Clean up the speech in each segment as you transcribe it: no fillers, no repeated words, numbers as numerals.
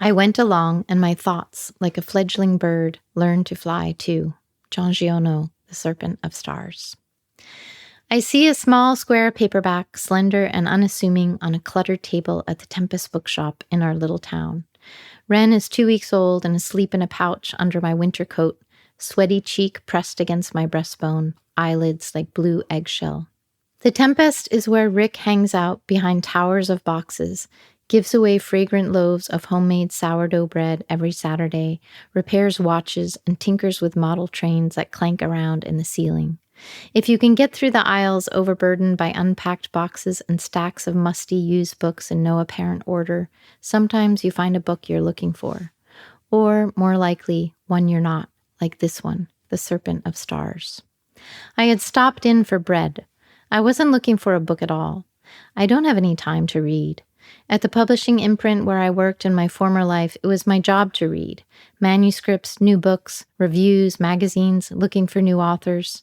I went along, and my thoughts, like a fledgling bird, learned to fly too. John Giono, The Serpent of Stars. I see a small square paperback, slender and unassuming, on a cluttered table at the Tempest bookshop in our little town. Wren is 2 weeks old and asleep in a pouch under my winter coat, sweaty cheek pressed against my breastbone, eyelids like blue eggshell. The Tempest is where Rick hangs out behind towers of boxes, gives away fragrant loaves of homemade sourdough bread every Saturday, repairs watches, and tinkers with model trains that clank around in the ceiling. If you can get through the aisles overburdened by unpacked boxes and stacks of musty used books in no apparent order, sometimes you find a book you're looking for. Or, more likely, one you're not, like this one, The Serpent of Stars. I had stopped in for bread. I wasn't looking for a book at all. I don't have any time to read. At the publishing imprint where I worked in my former life, it was my job to read. Manuscripts, new books, reviews, magazines, looking for new authors.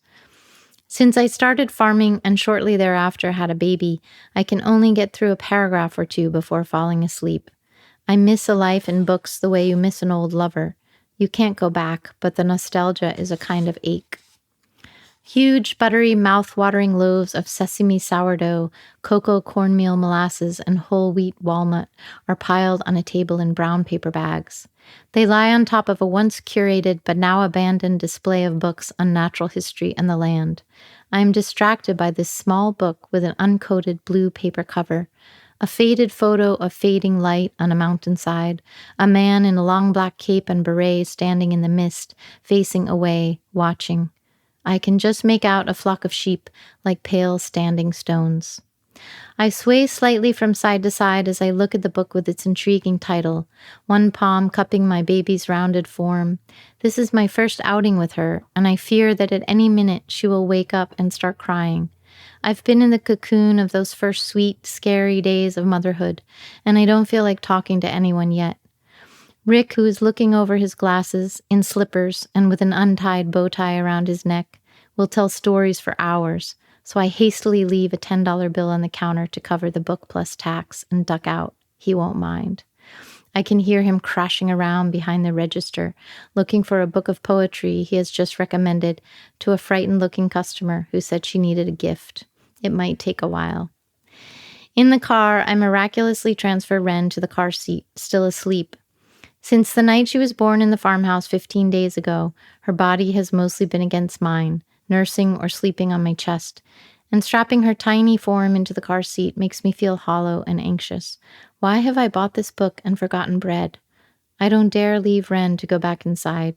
Since I started farming and shortly thereafter had a baby, I can only get through a paragraph or two before falling asleep. I miss a life in books the way you miss an old lover. You can't go back, but the nostalgia is a kind of ache. Huge, buttery, mouth-watering loaves of sesame sourdough, cocoa cornmeal molasses, and whole wheat walnut are piled on a table in brown paper bags. They lie on top of a once curated but now abandoned display of books on natural history and the land. I am distracted by this small book with an uncoated blue paper cover, a faded photo of fading light on a mountainside, a man in a long black cape and beret standing in the mist, facing away, watching. I can just make out a flock of sheep like pale standing stones. I sway slightly from side to side as I look at the book with its intriguing title, one palm cupping my baby's rounded form. This is my first outing with her, and I fear that at any minute she will wake up and start crying. I've been in the cocoon of those first sweet, scary days of motherhood, and I don't feel like talking to anyone yet. Rick, who is looking over his glasses, in slippers and with an untied bow tie around his neck, will tell stories for hours, so I hastily leave a $10 bill on the counter to cover the book plus tax and duck out. He won't mind. I can hear him crashing around behind the register, looking for a book of poetry he has just recommended to a frightened-looking customer who said she needed a gift. It might take a while. In the car, I miraculously transfer Wren to the car seat, still asleep. Since the night she was born in the farmhouse 15 days ago, her body has mostly been against mine, nursing or sleeping on my chest, and strapping her tiny form into the car seat makes me feel hollow and anxious. Why have I bought this book and forgotten bread? I don't dare leave Wren to go back inside.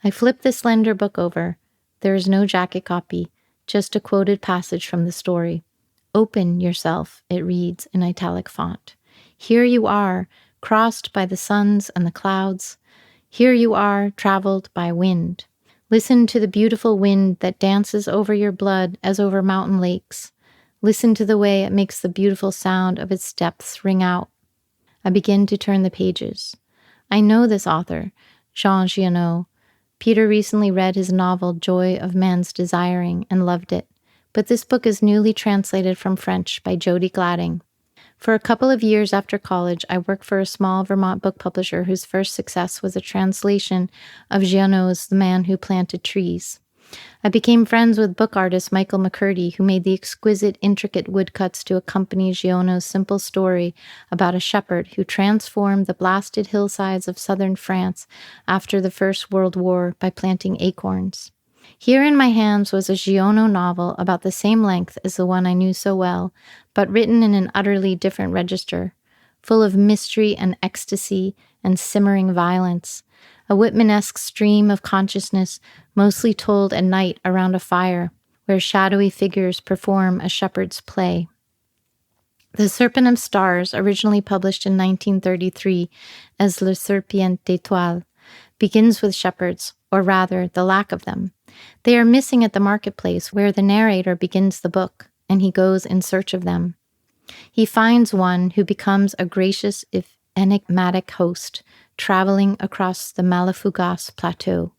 I flip the slender book over. There is no jacket copy, just a quoted passage from the story. Open yourself, it reads in italic font. Here you are, crossed by the suns and the clouds. Here you are, traveled by wind. Listen to the beautiful wind that dances over your blood as over mountain lakes. Listen to the way it makes the beautiful sound of its depths ring out. I begin to turn the pages. I know this author, Jean Giono. Peter recently read his novel Joy of Man's Desiring and loved it, but this book is newly translated from French by Jody Gladding. For a couple of years after college, I worked for a small Vermont book publisher whose first success was a translation of Giono's The Man Who Planted Trees. I became friends with book artist Michael McCurdy, who made the exquisite, intricate woodcuts to accompany Giono's simple story about a shepherd who transformed the blasted hillsides of southern France after the First World War by planting acorns. Here in my hands was a Giono novel about the same length as the one I knew so well, but written in an utterly different register, full of mystery and ecstasy and simmering violence, a Whitman-esque stream of consciousness mostly told at night around a fire, where shadowy figures perform a shepherd's play. The Serpent of Stars, originally published in 1933 as Le Serpent d'Étoiles, begins with shepherds, or rather, the lack of them. They are missing at the marketplace where the narrator begins the book, and he goes in search of them. He finds one who becomes a gracious, if enigmatic host, traveling across the Malafugas Plateau.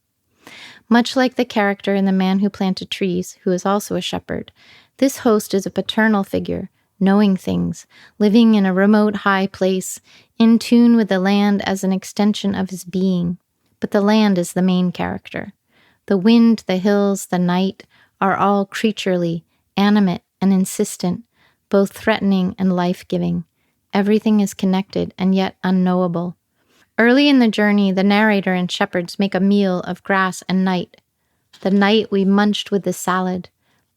Much like the character in The Man Who Planted Trees, who is also a shepherd, this host is a paternal figure, knowing things, living in a remote high place, in tune with the land as an extension of his being. But the land is the main character. The wind, the hills, the night are all creaturely, animate, and insistent, both threatening and life-giving. Everything is connected and yet unknowable. Early in the journey, the narrator and shepherds make a meal of grass and night. The night we munched with the salad.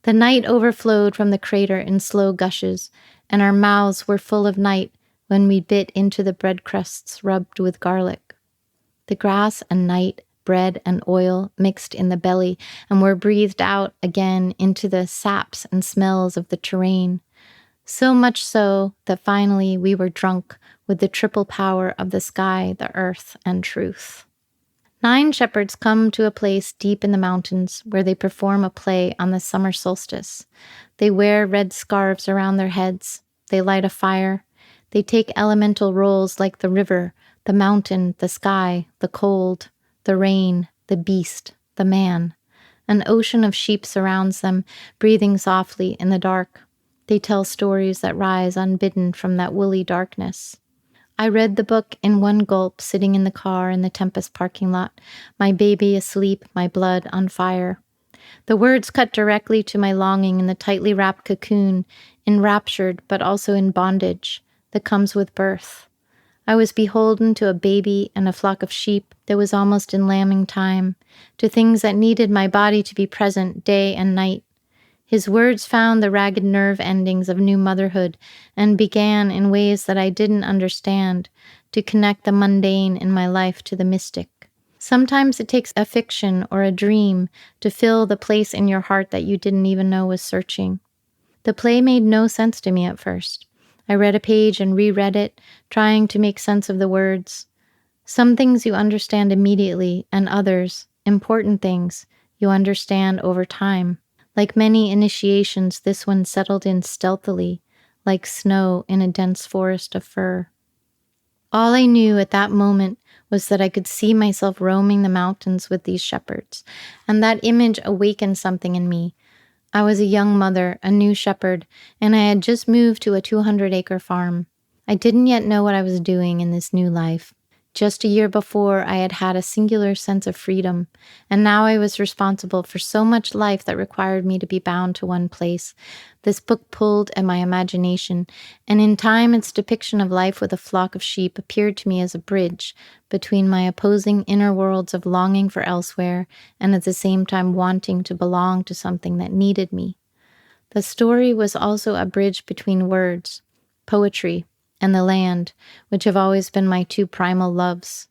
The night overflowed from the crater in slow gushes, and our mouths were full of night when we bit into the bread crusts rubbed with garlic. The grass and night, bread and oil mixed in the belly and were breathed out again into the saps and smells of the terrain. So much so that finally we were drunk with the triple power of the sky, the earth, and truth. 9 shepherds come to a place deep in the mountains where they perform a play on the summer solstice. They wear red scarves around their heads. They light a fire. They take elemental roles like the river, the mountain, the sky, the cold, the rain, the beast, the man. An ocean of sheep surrounds them, breathing softly in the dark. They tell stories that rise unbidden from that woolly darkness. I read the book in one gulp, sitting in the car in the Tempest parking lot, my baby asleep, my blood on fire. The words cut directly to my longing in the tightly wrapped cocoon, enraptured but also in bondage, that comes with birth. I was beholden to a baby and a flock of sheep that was almost in lambing time, to things that needed my body to be present day and night. His words found the ragged nerve endings of new motherhood and began in ways that I didn't understand to connect the mundane in my life to the mystic. Sometimes it takes a fiction or a dream to fill the place in your heart that you didn't even know was searching. The play made no sense to me at first. I read a page and reread it, trying to make sense of the words. Some things you understand immediately, and others, important things, you understand over time. Like many initiations, this one settled in stealthily, like snow in a dense forest of fir. All I knew at that moment was that I could see myself roaming the mountains with these shepherds, and that image awakened something in me. I was a young mother, a new shepherd, and I had just moved to a 200-acre farm. I didn't yet know what I was doing in this new life. Just a year before, I had had a singular sense of freedom, and now I was responsible for so much life that required me to be bound to one place. This book pulled at my imagination, and in time its depiction of life with a flock of sheep appeared to me as a bridge between my opposing inner worlds of longing for elsewhere and at the same time wanting to belong to something that needed me. The story was also a bridge between words, poetry, and the land, which have always been my 2 primal loves.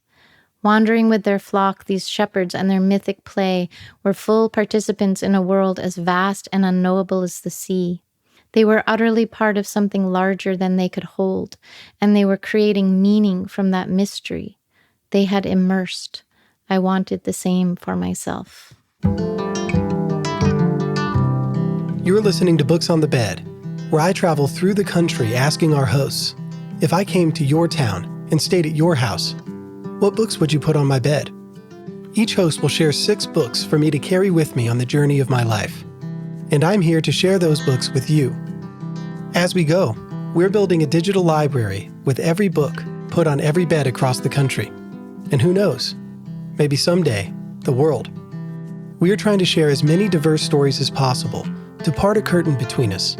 Wandering with their flock, these shepherds and their mythic play were full participants in a world as vast and unknowable as the sea. They were utterly part of something larger than they could hold, and they were creating meaning from that mystery. They had immersed. I wanted the same for myself. You're listening to Books on the Bed, where I travel through the country asking our hosts, if I came to your town and stayed at your house, what books would you put on my bed? Each host will share 6 books for me to carry with me on the journey of my life. And I'm here to share those books with you. As we go, we're building a digital library with every book put on every bed across the country. And who knows, maybe someday, the world. We're trying to share as many diverse stories as possible to part a curtain between us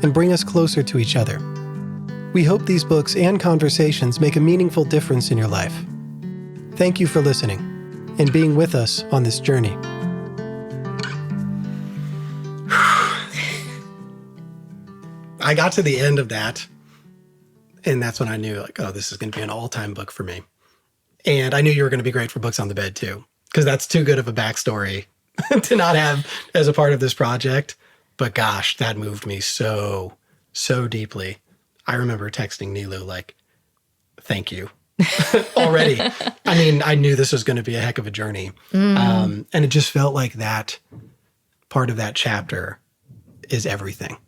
and bring us closer to each other. We hope these books and conversations make a meaningful difference in your life. Thank you for listening and being with us on this journey. I got to the end of that, and that's when I knew, like, oh, this is going to be an all-time book for me. And I knew you were going to be great for Books on the Bed, too, because that's too good of a backstory to not have as a part of this project. But gosh, that moved me so deeply. I remember texting Nilu, like, thank you already. I mean, I knew this was going to be a heck of a journey. And it just felt like that part of that chapter is everything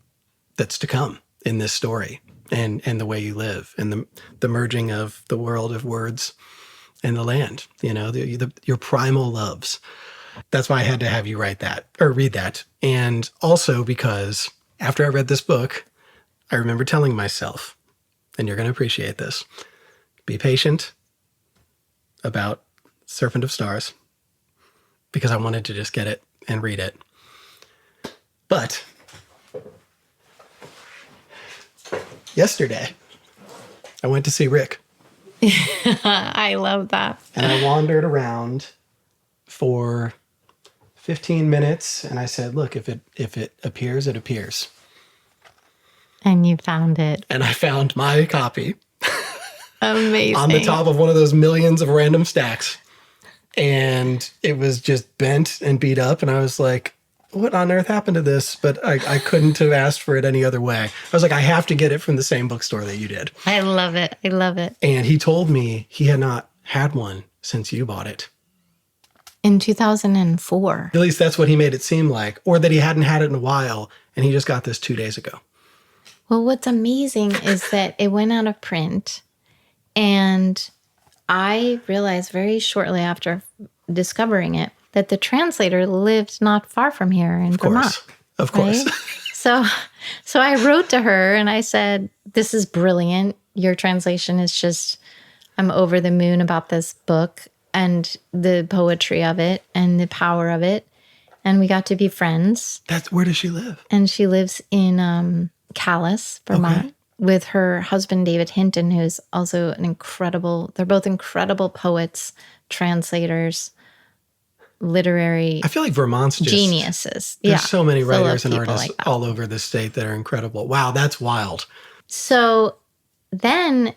that's to come in this story and the way you live and the merging of the world of words and the land, you know, your primal loves. That's why I had to have you write that or read that. And also because after I read this book, I remember telling myself, and you're going to appreciate this, be patient about Serpent of Stars because I wanted to just get it and read it. But yesterday, I went to see Rick. I love that. And I wandered around for 15 minutes and I said, look, if it appears, it appears. And you found it. And I found my copy. Amazing. On the top of one of those millions of random stacks. And it was just bent and beat up. And I was like, what on earth happened to this? But I couldn't have asked for it any other way. I was like, I have to get it from the same bookstore that you did. I love it. I love it. And he told me he had not had one since you bought it. In 2004. At least that's what he made it seem like. Or that he hadn't had it in a while and he just got this 2 days ago. Well, what's amazing is that it went out of print. And I realized very shortly after discovering it that the translator lived not far from here in Vermont. Of course. Right? So I wrote to her and I said, this is brilliant. Your translation is just, I'm over the moon about this book and the poetry of it and the power of it. And we got to be friends. Where does she live? And she lives in Calais, Vermont. Okay. With her husband, David Hinton, who's also they're both incredible poets, translators, literary I feel like Vermont's just geniuses. There's so many writers and artists like all over the state that are incredible. Wow, that's wild. So then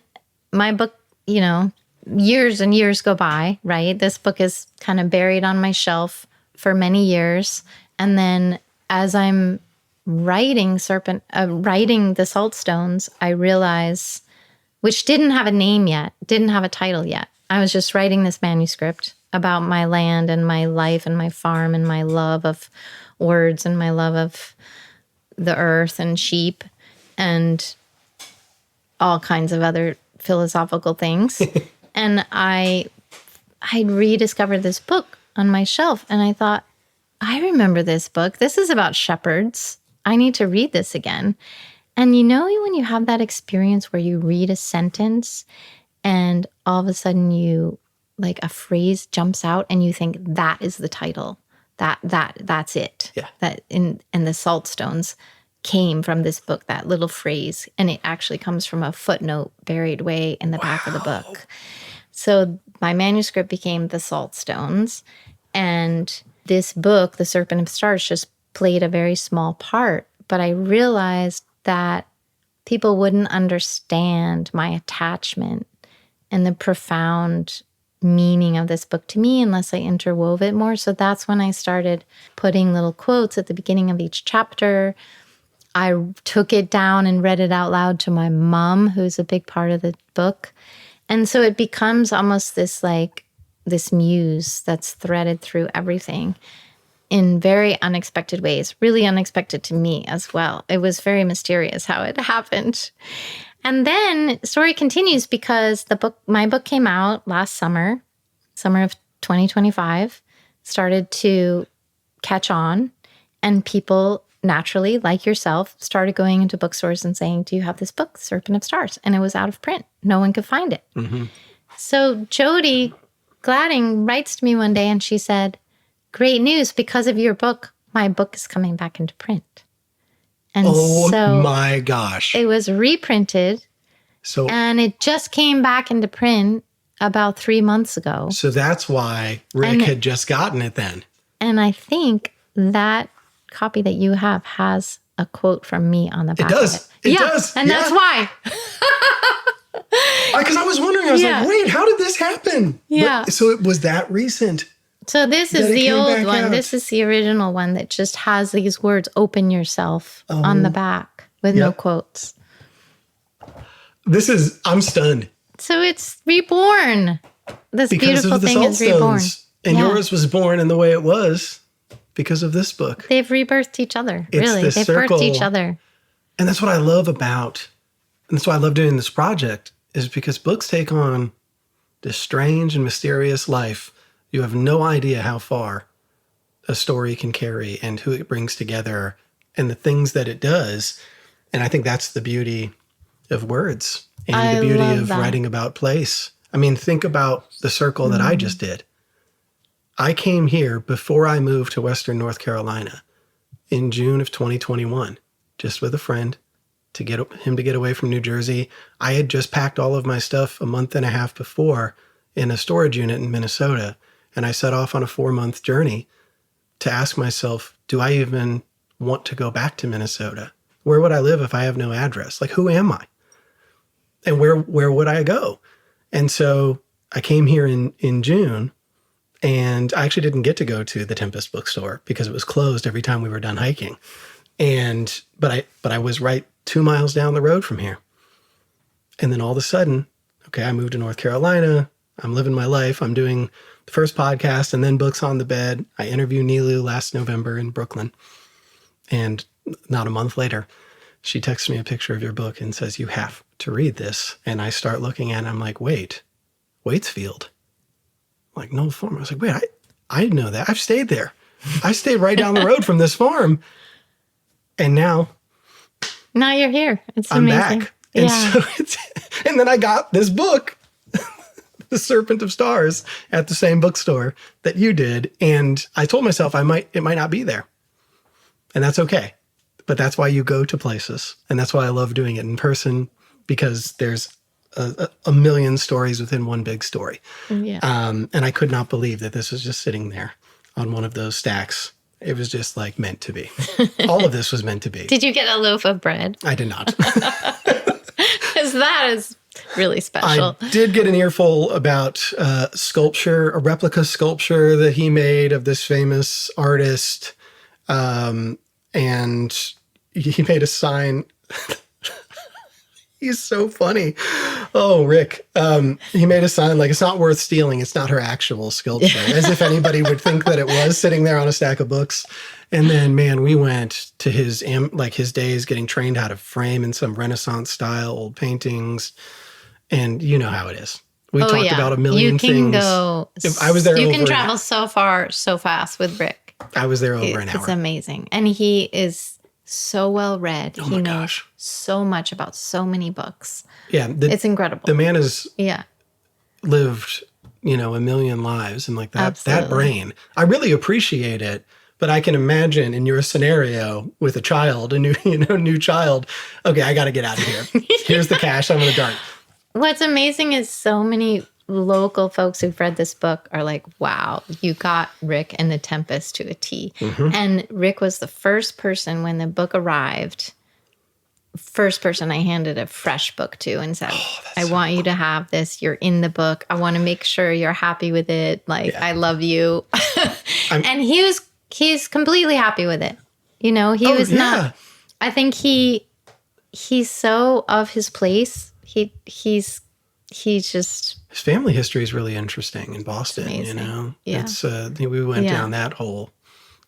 my book, years and years go by, right? This book is kind of buried on my shelf for many years. And then as I'm writing the Saltstones, I realize, which didn't have a name yet, didn't have a title yet. I was just writing this manuscript about my land and my life and my farm and my love of words and my love of the earth and sheep and all kinds of other philosophical things. And I rediscovered this book on my shelf and I thought, I remember this book. This is about shepherds. I need to read this again. And when you have that experience where you read a sentence and all of a sudden a phrase jumps out and you think that is the title. That's it. Yeah. And the Saltstones came from this book, that little phrase. And it actually comes from a footnote buried way in the back of the book. So my manuscript became the Saltstones. And this book, The Serpent of Stars, just played a very small part. But I realized that people wouldn't understand my attachment and the profound meaning of this book to me unless I interwove it more. So that's when I started putting little quotes at the beginning of each chapter. I took it down and read it out loud to my mom, who's a big part of the book. And so it becomes almost this muse that's threaded through everything in very unexpected ways, really unexpected to me as well. It was very mysterious how it happened. And then the story continues because my book came out last summer of 2025, started to catch on, and people naturally, like yourself, started going into bookstores and saying, do you have this book, Serpent of Stars? And it was out of print. No one could find it. Mm-hmm. So Jody Gladding writes to me one day and she said, great news, because of your book, my book is coming back into print. And so my gosh. It was reprinted. And it just came back into print about 3 months ago. So that's why Rick had just gotten it then. And I think that copy that you have has a quote from me on the back. It does. Of it. It does. And that's why. Because I was wondering, I was like, wait, how did this happen? Yeah. So it was that recent. So this is the old one. This is the original one that just has these words, open yourself, on the back with no quotes. I'm stunned. So it's reborn. This beautiful thing is reborn. And yours was born in the way it was because of this book. They've rebirthed each other, really. They've birthed each other. And that's what I love and that's why I love doing this project, is because books take on this strange and mysterious life. You have no idea how far a story can carry and who it brings together and the things that it does. And I think that's the beauty of words and I the beauty love of that. writing about place. I mean, think about the circle that I just did. I came here before I moved to Western North Carolina in June of 2021, just with a friend to get him to get away from New Jersey. I had just packed all of my stuff a month and a half before in a storage unit in Minnesota. And I set off on a 4-month journey to ask myself, do I even want to go back to Minnesota? Where would I live if I have no address? Like, who am I? And where would I go? And so I came here in June, and I actually didn't get to go to the Tempest bookstore because it was closed every time we were done hiking. But I was right 2 miles down the road from here. And then all of a sudden, okay, I moved to North Carolina. I'm living my life. I'm doing the first podcast and then Books on the Bed. I interviewed Nilu last November in Brooklyn. And not a month later, she texts me a picture of your book and says, you have to read this. And I start looking at it, and I'm like, wait, Waitsfield. I'm like, Knoll Farm. I was like, wait, I know that. I've stayed there. I stayed right down the road from this farm. And now you're here. It's I'm amazing. back. And Yeah. so and then I got this book, The Serpent of Stars, at the same bookstore that you did. And I told myself it might not be there. And that's okay. But that's why you go to places. And that's why I love doing it in person, because there's a million stories within one big story. Yeah. And I could not believe that this was just sitting there on one of those stacks. It was just like meant to be. All of this was meant to be. Did you get a loaf of bread? I did not. Because that is really special. I did get an earful about sculpture, a replica sculpture that he made of this famous artist. And he made a sign. He's so funny. Oh, Rick. He made a sign like, it's not worth stealing. It's not her actual sculpture. As if anybody would think that it was sitting there on a stack of books. And then, man, we went to his days getting trained how to frame in some Renaissance style old paintings. And you know how it is. We talked about a million things. I was there. You can travel so far, so fast with Rick. I was there over an hour. It's amazing. And he is so well read. Oh my gosh. So much about so many books. Yeah. It's incredible. The man has lived, a million lives, and like that brain. I really appreciate it, but I can imagine in your scenario with a child, a new child, okay, I got to get out of here. Here's the cash. I'm going to dart. What's amazing is so many local folks who've read this book are like, wow, you got Rick and the Tempest to a T. Mm-hmm. And Rick was the first person when the book arrived, I handed a fresh book to and said, I want you to have this. You're in the book. I want to make sure you're happy with it. I love you. And he's completely happy with it. He was not, I think he's so of his place. He's just, his family history is really interesting in Boston. Yeah. It's we went down that whole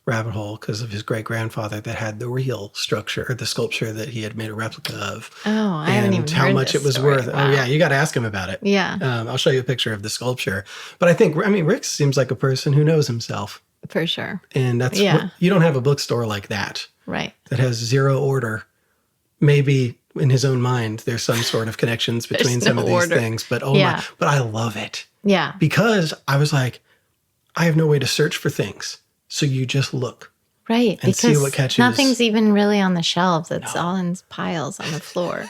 rabbit hole because of his great grandfather that had the real structure, the sculpture that he had made a replica of. Oh, I haven't even heard how much it was story. worth. Wow. Oh yeah, you got to ask him about it. Yeah, I'll show you a picture of the sculpture. But I think Rick seems like a person who knows himself for sure. and that's you don't have a bookstore like that, right? That has zero order. Maybe in his own mind, there's some sort of connections between some of these things, but but I love it. Yeah. Because I was like, I have no way to search for things. So you just look. Right. And see what catches. Nothing's even really on the shelves. It's all in piles on the floor.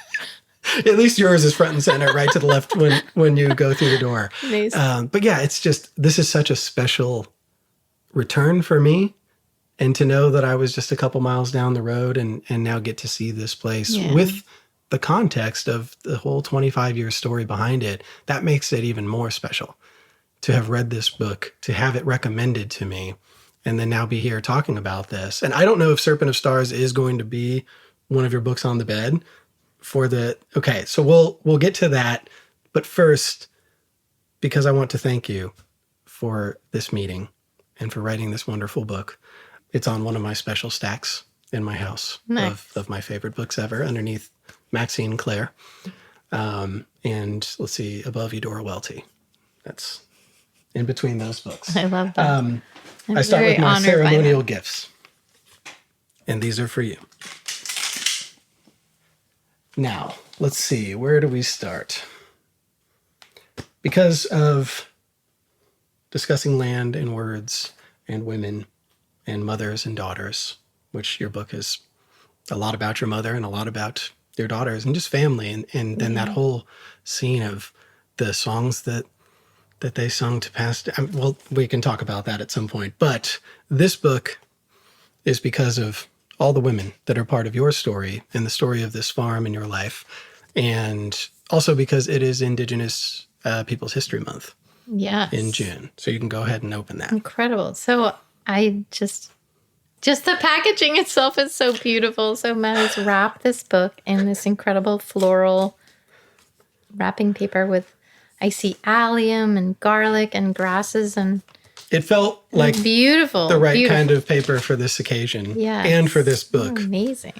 At least yours is front and center, right to the left when you go through the door. Amazing. But yeah, it's just, this is such a special return for me. And to know that I was just a couple miles down the road and now get to see this place with the context of the whole 25-year story behind it, that makes it even more special to have read this book, to have it recommended to me, and then now be here talking about this. And I don't know if Serpent of Stars is going to be one of your books on the bed okay, so we'll get to that. But first, because I want to thank you for this meeting and for writing this wonderful book. It's on one of my special stacks in my house of my favorite books ever, underneath Maxine Clare. And let's see, above Eudora Welty. That's in between those books. I love that. I start with my ceremonial gifts. And these are for you. Now, let's see, where do we start? Because of discussing land and words and women and mothers and daughters, which your book is a lot about your mother and a lot about your daughters and just family. And then that whole scene of the songs that they sung to pass. Well, we can talk about that at some point. But this book is because of all the women that are part of your story and the story of this farm in your life. And also because it is Indigenous Peoples History Month. Yes. In June. So you can go ahead and open that. Incredible. So I just the packaging itself is so beautiful. So Matt has wrapped this book in this incredible floral wrapping paper with, I see allium and garlic and grasses, and it felt like beautiful, the right kind of paper for this occasion and for this book. Amazing.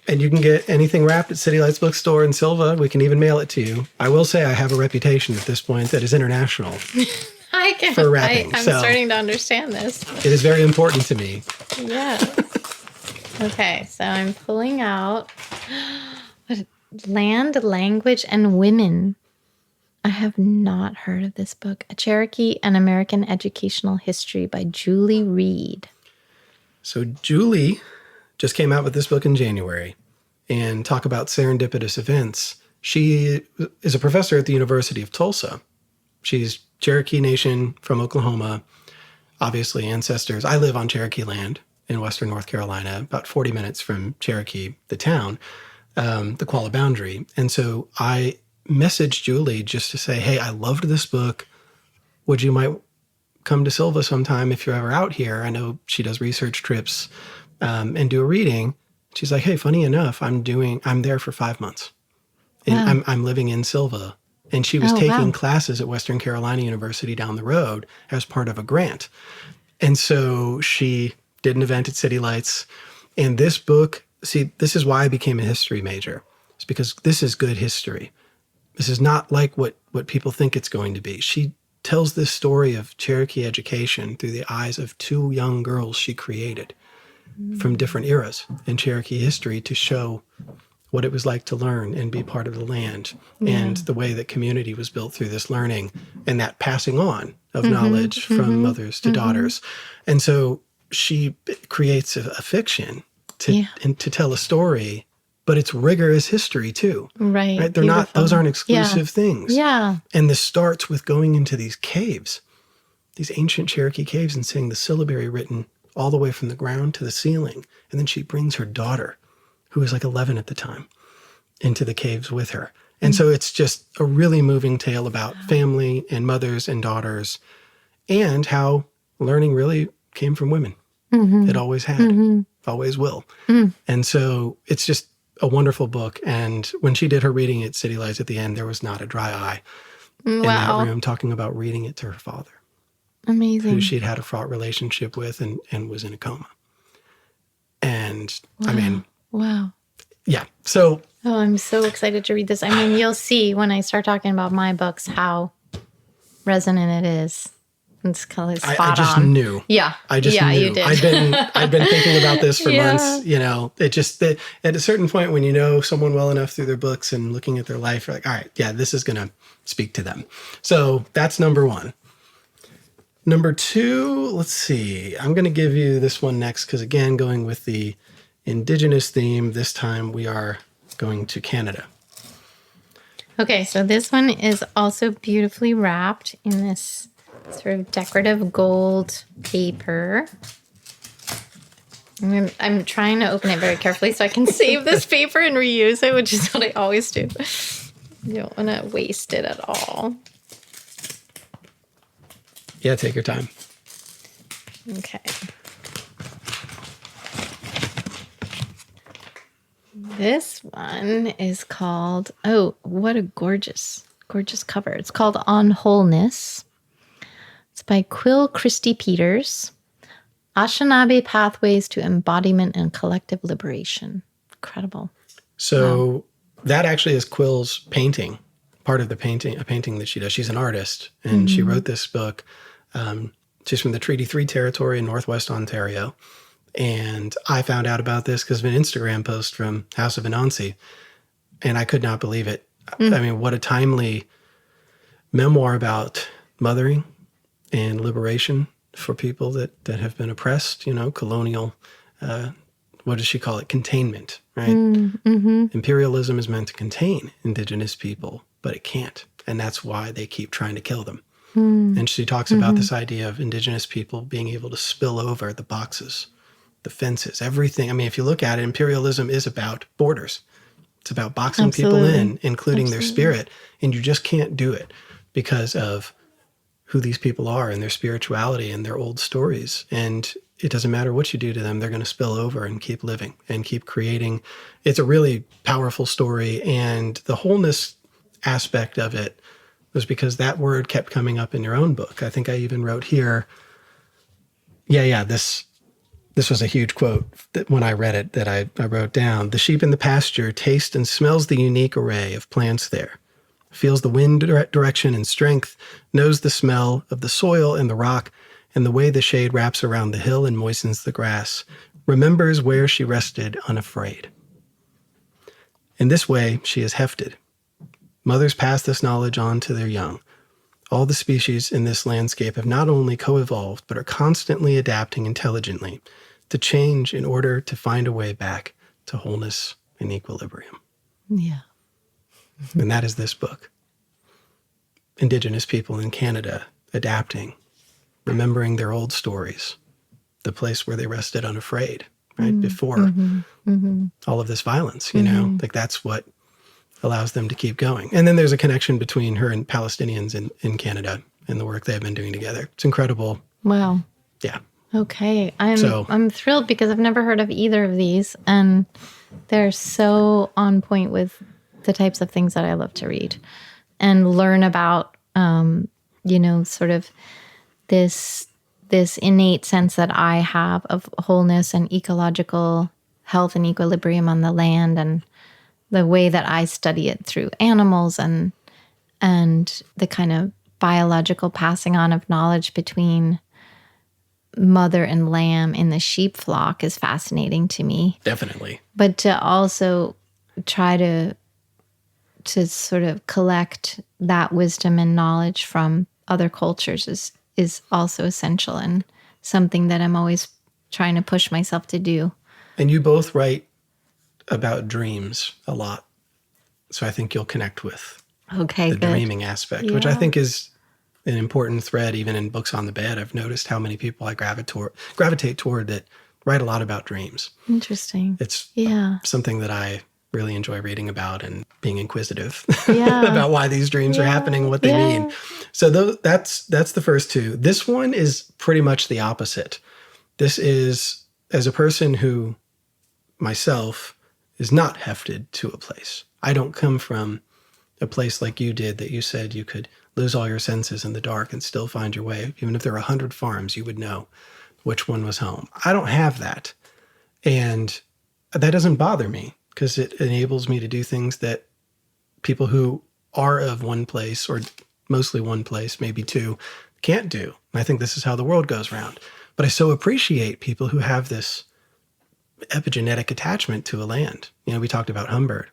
And you can get anything wrapped at City Lights Bookstore in Silva. We can even mail it to you. I will say I have a reputation at this point that is international for wrapping. I'm starting to understand this. It is very important to me. Yeah. Okay, so I'm pulling out Land, Language, and Women. I have not heard of this book. A Cherokee and American Educational History by Julie Reed. So Julie just came out with this book in January, and talk about serendipitous events. She is a professor at the University of Tulsa. She's Cherokee Nation from Oklahoma, obviously ancestors. I live on Cherokee land in western North Carolina, about 40 minutes from Cherokee, the town, the Qualla boundary. And so I messaged Julie just to say, hey, I loved this book. Would you might come to Silva sometime if you're ever out here? I know she does research trips and do a reading. She's like, hey, funny enough, I'm there for 5 months. And I'm living in Silva. And she was taking classes at Western Carolina University down the road as part of a grant. And so she did an event at City Lights. And this book, see, this is why I became a history major. It's because this is good history. This is not like what people think it's going to be. She tells this story of Cherokee education through the eyes of 2 young girls she created from different eras in Cherokee history to show what it was like to learn and be part of the land and the way that community was built through this learning and that passing on of knowledge from mothers to daughters. And so she creates a fiction to tell a story, but it's rigorous history too. Right? They're not; those aren't exclusive things. Yeah. And this starts with going into these caves, these ancient Cherokee caves, and seeing the syllabary written all the way from the ground to the ceiling. And then she brings her daughter, who was like 11 at the time, into the caves with her. And so it's just a really moving tale about family and mothers and daughters and how learning really came from women. It always had, always will. And so it's just a wonderful book. And when she did her reading at City Lights at the end, there was not a dry eye in that room, talking about reading it to her father. Amazing. Who she'd had a fraught relationship with and was in a coma. And I mean... Wow. Yeah. So... Oh, I'm so excited to read this. I mean, you'll see when I start talking about my books how resonant it is. It's kind of spot on. I just knew. Yeah. I just knew. You did. I've been thinking about this for months. You know, it just... at a certain point when you know someone well enough through their books and looking at their life, you're like, all right, yeah, this is going to speak to them. So that's number 1. Number 2, let's see. I'm going to give you this one next because, again, going with the Indigenous theme, this time we are going to Canada. Okay, so this one is also beautifully wrapped in this sort of decorative gold paper. I'm trying to open it very carefully so I can save this paper and reuse it, which is what I always do. You don't want to waste it at all. Yeah, take your time. Okay. This one is called, oh, what a gorgeous cover. It's called On Wholeness. It's by Quill Christie Peters. Anishinaabe Pathways to Embodiment and Collective Liberation. Incredible. So that actually is Quill's painting, part of the painting, a painting that she does. She's an artist, and she wrote this book. She's from the Treaty 3 territory in Northwest Ontario. And I found out about this because of an Instagram post from House of Anansi. And I could not believe it. I mean, what a timely memoir about mothering and liberation for people that have been oppressed, colonial, what does she call it? Containment, right? Imperialism is meant to contain indigenous people, but it can't. And that's why they keep trying to kill them. And she talks about this idea of indigenous people being able to spill over the boxes, the fences, everything. I mean, if you look at it, imperialism is about borders. It's about boxing people in, including their spirit. And you just can't do it because of who these people are and their spirituality and their old stories. And it doesn't matter what you do to them, they're going to spill over and keep living and keep creating. It's a really powerful story. And the wholeness aspect of it was because that word kept coming up in your own book. I think I even wrote here, this was a huge quote that when I read it that I wrote down. The sheep in the pasture taste and smells the unique array of plants there, feels the wind direction and strength, knows the smell of the soil and the rock and the way the shade wraps around the hill and moistens the grass, remembers where she rested unafraid. In this way, she is hefted. Mothers pass this knowledge on to their young. All the species in this landscape have not only co-evolved, but are constantly adapting intelligently to change in order to find a way back to wholeness and equilibrium. Yeah. And that is this book. Indigenous people in Canada adapting, remembering their old stories, the place where they rested unafraid, right? Before all of this violence, like that's what allows them to keep going. And then there's a connection between her and Palestinians in Canada and the work they've been doing together. It's incredible. Wow. Yeah. Okay. I'm thrilled because I've never heard of either of these, and they're so on point with the types of things that I love to read and learn about, sort of this innate sense that I have of wholeness and ecological health and equilibrium on the land, and the way that I study it through animals and the kind of biological passing on of knowledge between mother and lamb in the sheep flock is fascinating to me. Definitely. But to also try to sort of collect that wisdom and knowledge from other cultures is also essential and something that I'm always trying to push myself to do. And you both write about dreams a lot. So I think you'll connect with the dreaming aspect, which I think is an important thread even in books on the bed. I've noticed how many people I gravitate toward that write a lot about dreams. Interesting. It's something that I really enjoy reading about and being inquisitive about why these dreams are happening, what they mean. So that's the first two. This one is pretty much the opposite. This is, as a person who myself is not hefted to a place. I don't come from a place like you did, that you said you could lose all your senses in the dark and still find your way. Even if there were 100 farms, you would know which one was home. I don't have that. And that doesn't bother me because it enables me to do things that people who are of one place, or mostly one place, maybe two, can't do. And I think this is how the world goes round. But I so appreciate people who have this epigenetic attachment to a land. We talked about Humbird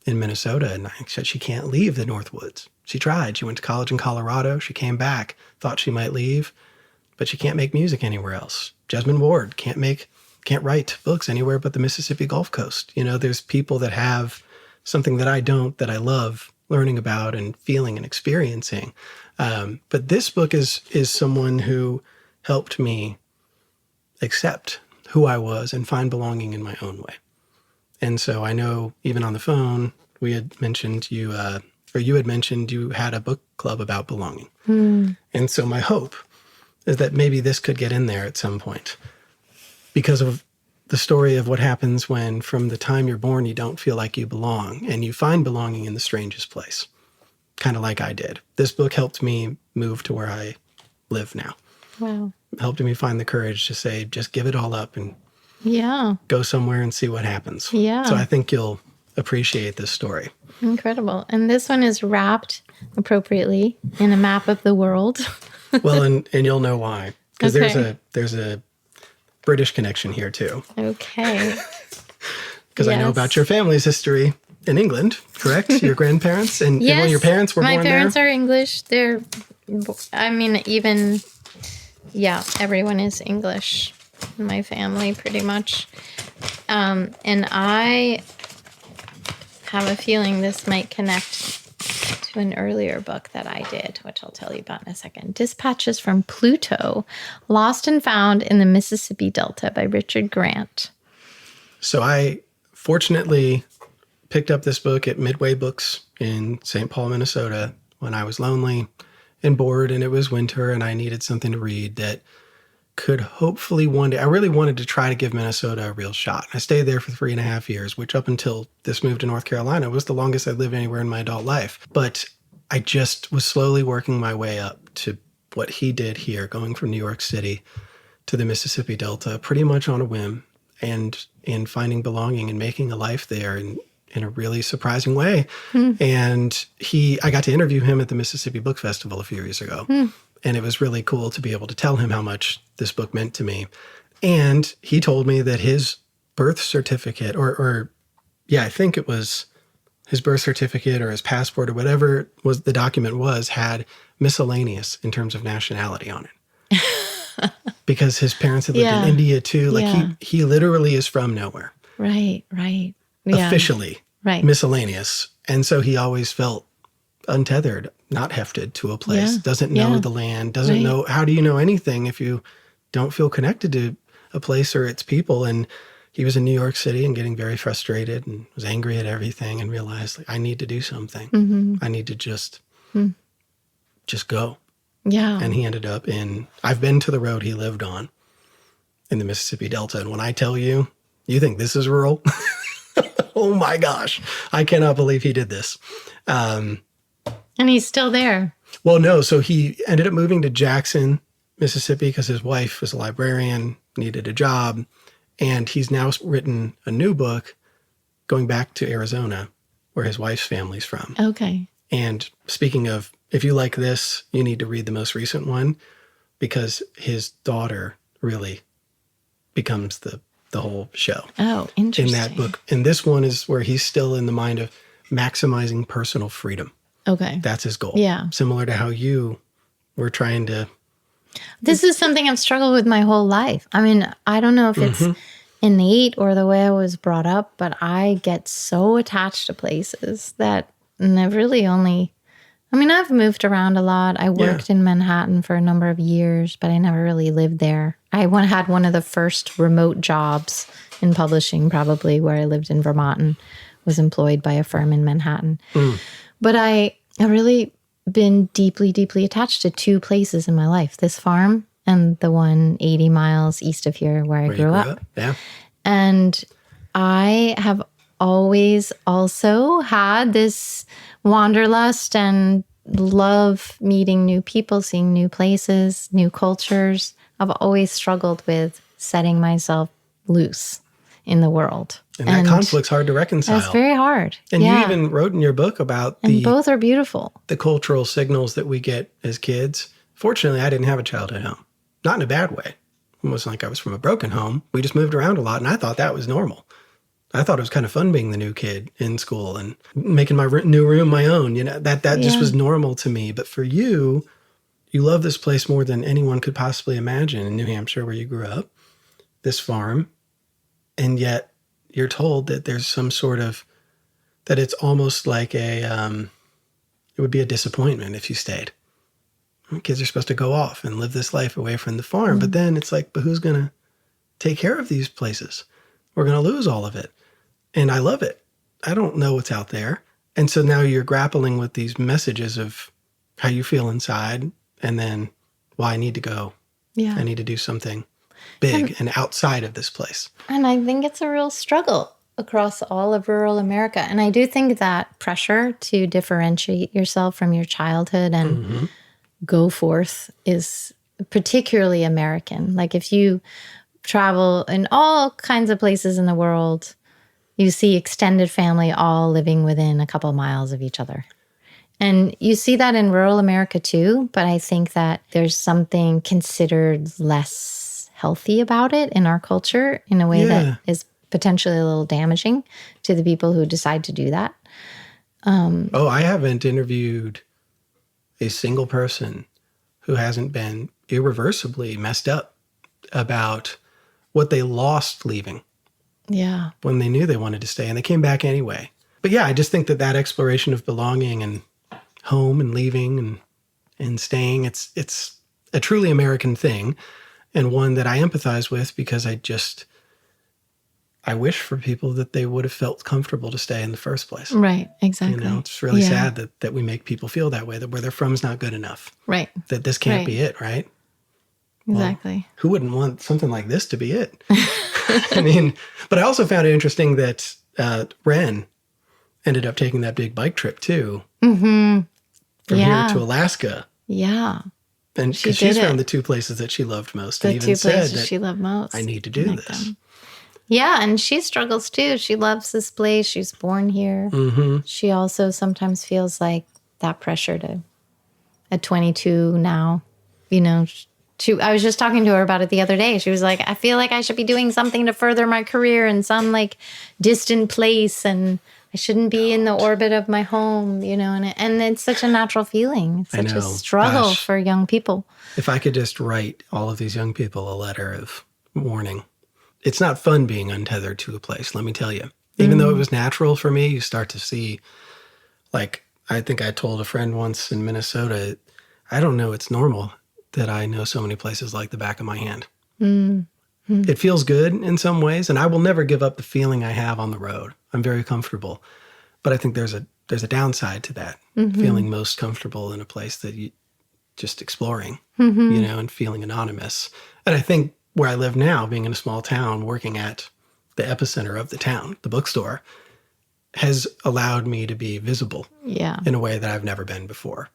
in Minnesota, and I said she can't leave the Northwoods. She tried. She went to college in Colorado. She came back, thought she might leave, but she can't make music anywhere else. Jasmine Ward can't write books anywhere but the Mississippi Gulf Coast. There's people that have something that I don't, that I love learning about and feeling and experiencing. But this book is someone who helped me accept who I was and find belonging in my own way. And so I know even on the phone, we had mentioned you had mentioned you had a book club about belonging. And so my hope is that maybe this could get in there at some point because of the story of what happens when from the time you're born, you don't feel like you belong and you find belonging in the strangest place, kind of like I did. This book helped me move to where I live now. Wow. Helped me find the courage to say, just give it all up and go somewhere and see what happens. Yeah. So I think you'll appreciate this story. Incredible. And this one is wrapped appropriately in a map of the world. Well, and you'll know why. Because there's a British connection here too. Okay. Because I know about your family's history in England, correct? Your grandparents? And Yes. well, your parents were born there? My parents are English. Everyone is English in my family, pretty much. And I have a feeling this might connect to an earlier book that I did, which I'll tell you about in a second. Dispatches from Pluto, Lost and Found in the Mississippi Delta by Richard Grant. So I fortunately picked up this book at Midway Books in St. Paul, Minnesota, when I was lonely and bored and it was winter and I needed something to read that could hopefully one day, I really wanted to try to give Minnesota a real shot. I stayed there for 3.5 years, which up until this move to North Carolina was the longest I'd lived anywhere in my adult life. But I just was slowly working my way up to what he did here, going from New York City to the Mississippi Delta, pretty much on a whim, and finding belonging and making a life there in a really surprising way. And I got to interview him at the Mississippi Book Festival a few years ago. And it was really cool to be able to tell him how much this book meant to me. And he told me that his birth certificate, I think it was his birth certificate or his passport or whatever was the document was, had miscellaneous in terms of nationality on it. Because his parents had lived in India too. Like he literally is from nowhere. Right. Yeah. Officially miscellaneous. And so he always felt untethered, not hefted to a place, doesn't know the land, doesn't know, how do you know anything if you don't feel connected to a place or its people? And he was in New York City and getting very frustrated and was angry at everything and realized, like, I need to do something. I need to just go. Yeah. And he ended up I've been to the road he lived on in the Mississippi Delta. And when I tell you, you think this is rural? Oh my gosh. I cannot believe he did this. And he's still there. Well, no. So he ended up moving to Jackson, Mississippi, because his wife was a librarian, needed a job. And he's now written a new book going back to Arizona, where his wife's family's from. Okay. And speaking of, if you like this, you need to read the most recent one, because his daughter really becomes the whole show. Oh, interesting. In that book. And this one is where he's still in the mind of maximizing personal freedom. Okay. That's his goal. Yeah. Similar to how you were trying to. This is something I've struggled with my whole life. I mean, I don't know if it's innate or the way I was brought up, but I get so attached to places that I've really I've moved around a lot. I worked in Manhattan for a number of years, but I never really lived there. I had one of the first remote jobs in publishing, probably, where I lived in Vermont and was employed by a firm in Manhattan. But I really been deeply, deeply attached to two places in my life, this farm and the one 80 miles east of here where I grew up. Yeah. And I have always also had this wanderlust and love meeting new people, seeing new places, new cultures. I've always struggled with setting myself loose in the world. And that conflict's hard to reconcile. That's very hard. And you even wrote in your book about and both are beautiful. The cultural signals that we get as kids. Fortunately, I didn't have a childhood home. Not in a bad way. It wasn't like I was from a broken home. We just moved around a lot, and I thought that was normal. I thought it was kind of fun being the new kid in school and making my new room my own. You know, that just was normal to me. But for you love this place more than anyone could possibly imagine in New Hampshire, where you grew up, this farm. And yet you're told that there's some sort of, that it's almost like it would be a disappointment if you stayed. Kids are supposed to go off and live this life away from the farm. But then it's like, but who's going to take care of these places? We're going to lose all of it. And I love it. I don't know what's out there. And so now you're grappling with these messages of how you feel inside, and then, well, I need to go. Yeah. I need to do something big and outside of this place. And I think it's a real struggle across all of rural America. And I do think that pressure to differentiate yourself from your childhood and go forth is particularly American. Like if you travel in all kinds of places in the world, you see extended family all living within a couple miles of each other. And you see that in rural America too, but I think that there's something considered less healthy about it in our culture in a way that is potentially a little damaging to the people who decide to do that. I haven't interviewed a single person who hasn't been irreversibly messed up about what they lost leaving. Yeah. When they knew they wanted to stay and they came back anyway. But yeah, I just think that exploration of belonging and home and leaving and staying, it's a truly American thing, and one that I empathize with because I wish for people that they would have felt comfortable to stay in the first place. Right, exactly. It's really sad that we make people feel that way, that where they're from is not good enough. Right. That this can't be it, right? Exactly. Well, who wouldn't want something like this to be it? But I also found it interesting that Ren ended up taking that big bike trip too. Mm-hmm. From here to Alaska. Yeah. And she's found the two places that she loved most. The and even two places said that she loved most. I need to do this. Them. Yeah, and she struggles too. She loves this place. She's born here. Mm-hmm. She also sometimes feels like that pressure to, at 22 now, I was just talking to her about it the other day. She was like, I feel like I should be doing something to further my career in some like distant place, and I shouldn't be in the orbit of my home, and it's such a natural feeling. It's such a struggle for young people. If I could just write all of these young people a letter of warning. It's not fun being untethered to a place, let me tell you. Even though it was natural for me, you start to see, like, I think I told a friend once in Minnesota, I don't know it's normal that I know so many places like the back of my hand. Mm-hmm. It feels good in some ways, and I will never give up the feeling I have on the road. I'm very comfortable. But I think there's a downside to that, feeling most comfortable in a place that you just exploring, and feeling anonymous. And I think where I live now, being in a small town, working at the epicenter of the town, the bookstore, has allowed me to be visible in a way that I've never been before.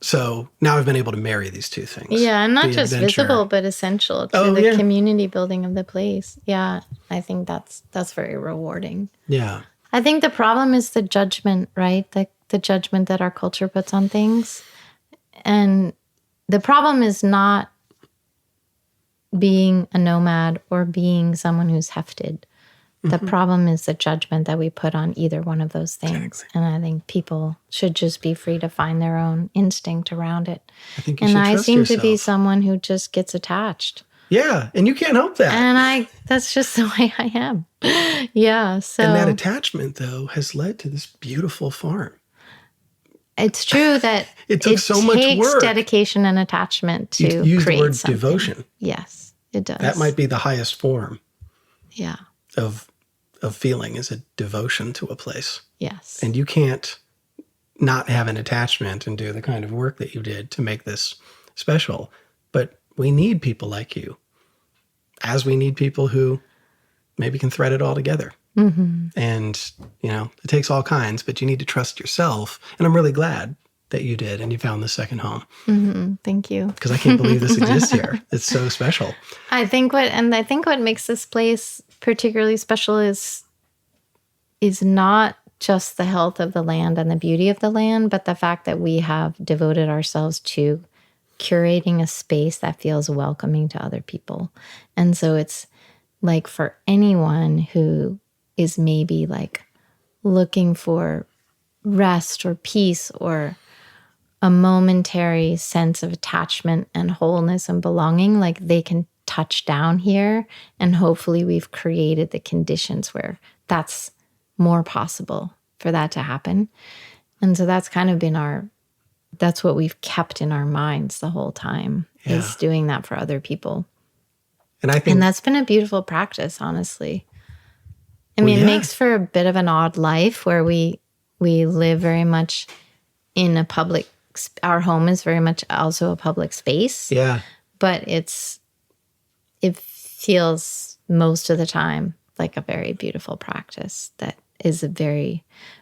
So now I've been able to marry these two things. Yeah, and not just visible, but essential to the community building of the place. Yeah, I think that's very rewarding. Yeah. I think the problem is the judgment, right? The judgment that our culture puts on things. And the problem is not being a nomad or being someone who's hefted. The problem is the judgment that we put on either one of those things. Exactly. And I think people should just be free to find their own instinct around it. I think you should trust seem yourself. To be someone who just gets attached. Yeah, and you can't help that. And that's just the way I am. Yeah, so. And that attachment, though, has led to this beautiful farm. It's true that it took so much work. It takes dedication and attachment to create use the word something. Devotion. Yes, it does. That might be the highest form. Yeah. Of feeling is a devotion to a place. Yes. And you can't not have an attachment and do the kind of work that you did to make this special. But we need people like you, as we need people who maybe can thread it all together. Mm-hmm. And, it takes all kinds, but you need to trust yourself. And I'm really glad that you did and you found the second home. Mm-hmm. Thank you. Because I can't believe this exists here. It's so special. I think what makes this place particularly special is not just the health of the land and the beauty of the land, but the fact that we have devoted ourselves to curating a space that feels welcoming to other people. And so it's like for anyone who is maybe like looking for rest or peace or a momentary sense of attachment and wholeness and belonging, like they can touch down here, and hopefully we've created the conditions where that's more possible for that to happen. And so that's kind of been that's what we've kept in our minds the whole time, is doing that for other people. And that's been a beautiful practice, honestly. I mean, it makes for a bit of an odd life where we live very much in a public, our home is very much also a public space. Yeah. But it feels most of the time like a very beautiful practice that is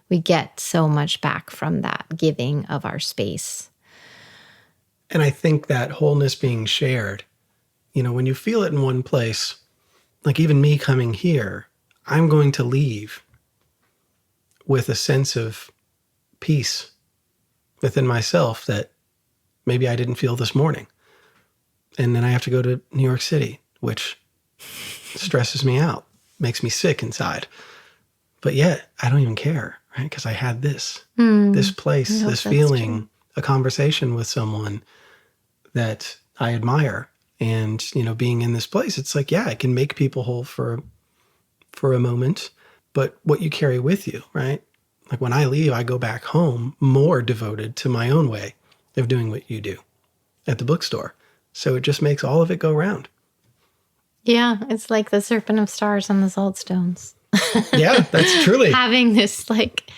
we get so much back from that giving of our space. And I think that wholeness being shared, when you feel it in one place, like even me coming here, I'm going to leave with a sense of peace within myself that maybe I didn't feel this morning. And then I have to go to New York City, which stresses me out. makes me sick inside. But yet, I don't even care, right? Because I had this place, this feeling, true. A conversation with someone that I admire. And, being in this place, it's like, yeah, it can make people whole for a moment. But what you carry with you, right? Like when I leave, I go back home more devoted to my own way of doing what you do at the bookstore. So it just makes all of it go round. Yeah, it's like the Serpent of Stars on the Saltstones. Yeah, that's truly. Having this like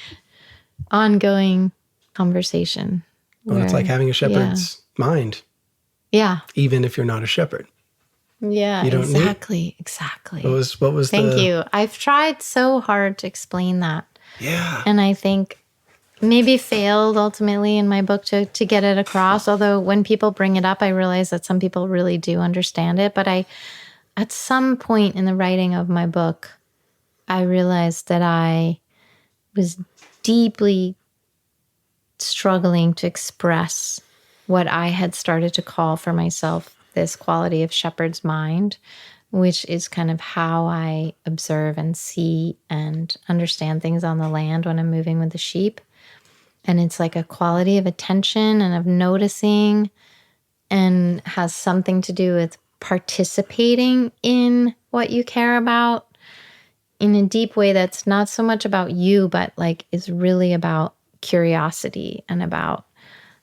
ongoing conversation. Well, it's like having a shepherd's mind. Yeah. Even if you're not a shepherd. Yeah, you don't exactly. What was Thank you. I've tried so hard to explain that. Yeah. And I think maybe failed ultimately in my book to get it across. Although when people bring it up, I realize that some people really do understand it. But at some point in the writing of my book, I realized that I was deeply struggling to express what I had started to call for myself this quality of shepherd's mind, which is kind of how I observe and see and understand things on the land when I'm moving with the sheep. And it's like a quality of attention and of noticing, and has something to do with participating in what you care about in a deep way that's not so much about you, but like is really about curiosity and about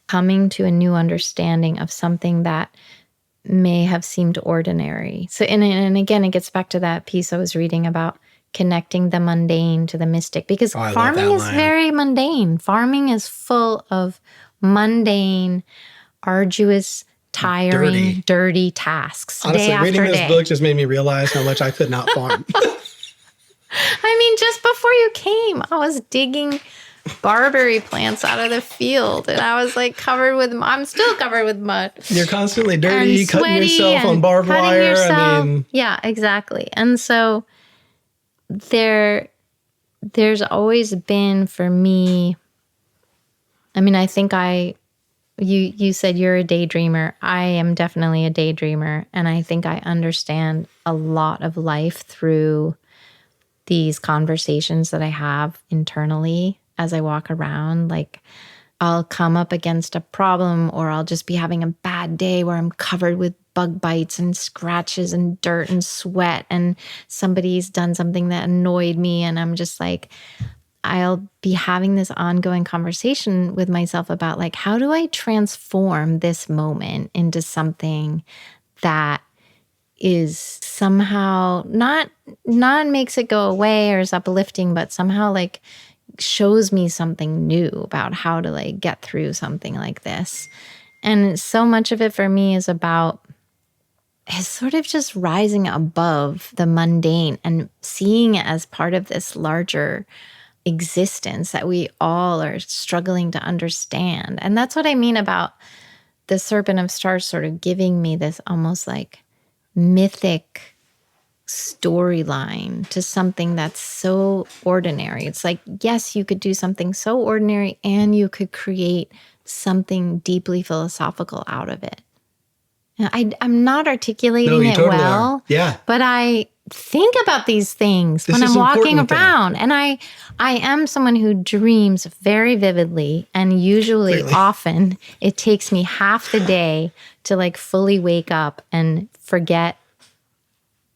coming to a new understanding of something that may have seemed ordinary. So, and again, it gets back to that piece I was reading about connecting the mundane to the mystic, because farming is very mundane. Farming is full of mundane, arduous, tiring, dirty tasks. Honestly, day after reading this day. book just made me realize how much I could not farm. I mean, just before you came, I was digging barberry plants out of the field, and I was like I'm still covered with mud. You're constantly dirty, cutting yourself on barbed wire. I mean, yeah, exactly. And so there's always been for me, I mean, I think you said you're a daydreamer. I am definitely a daydreamer, and I think I understand a lot of life through these conversations that I have internally as I walk around. Like I'll come up against a problem, or I'll just be having a bad day where I'm covered with bug bites and scratches and dirt and sweat, and somebody's done something that annoyed me, and I'm just like, I'll be having this ongoing conversation with myself about like, how do I transform this moment into something that is somehow not makes it go away or is uplifting, but somehow like shows me something new about how to like get through something like this. And so much of it for me is sort of just rising above the mundane and seeing it as part of this larger existence that we all are struggling to understand. And that's what I mean about the Serpent of Stars sort of giving me this almost like mythic storyline to something that's so ordinary. It's like, yes, you could do something so ordinary and you could create something deeply philosophical out of it. And I'm not articulating it totally well, yeah, but I think about these things when I'm walking around. And I am someone who dreams very vividly, and usually often it takes me half the day to like fully wake up and forget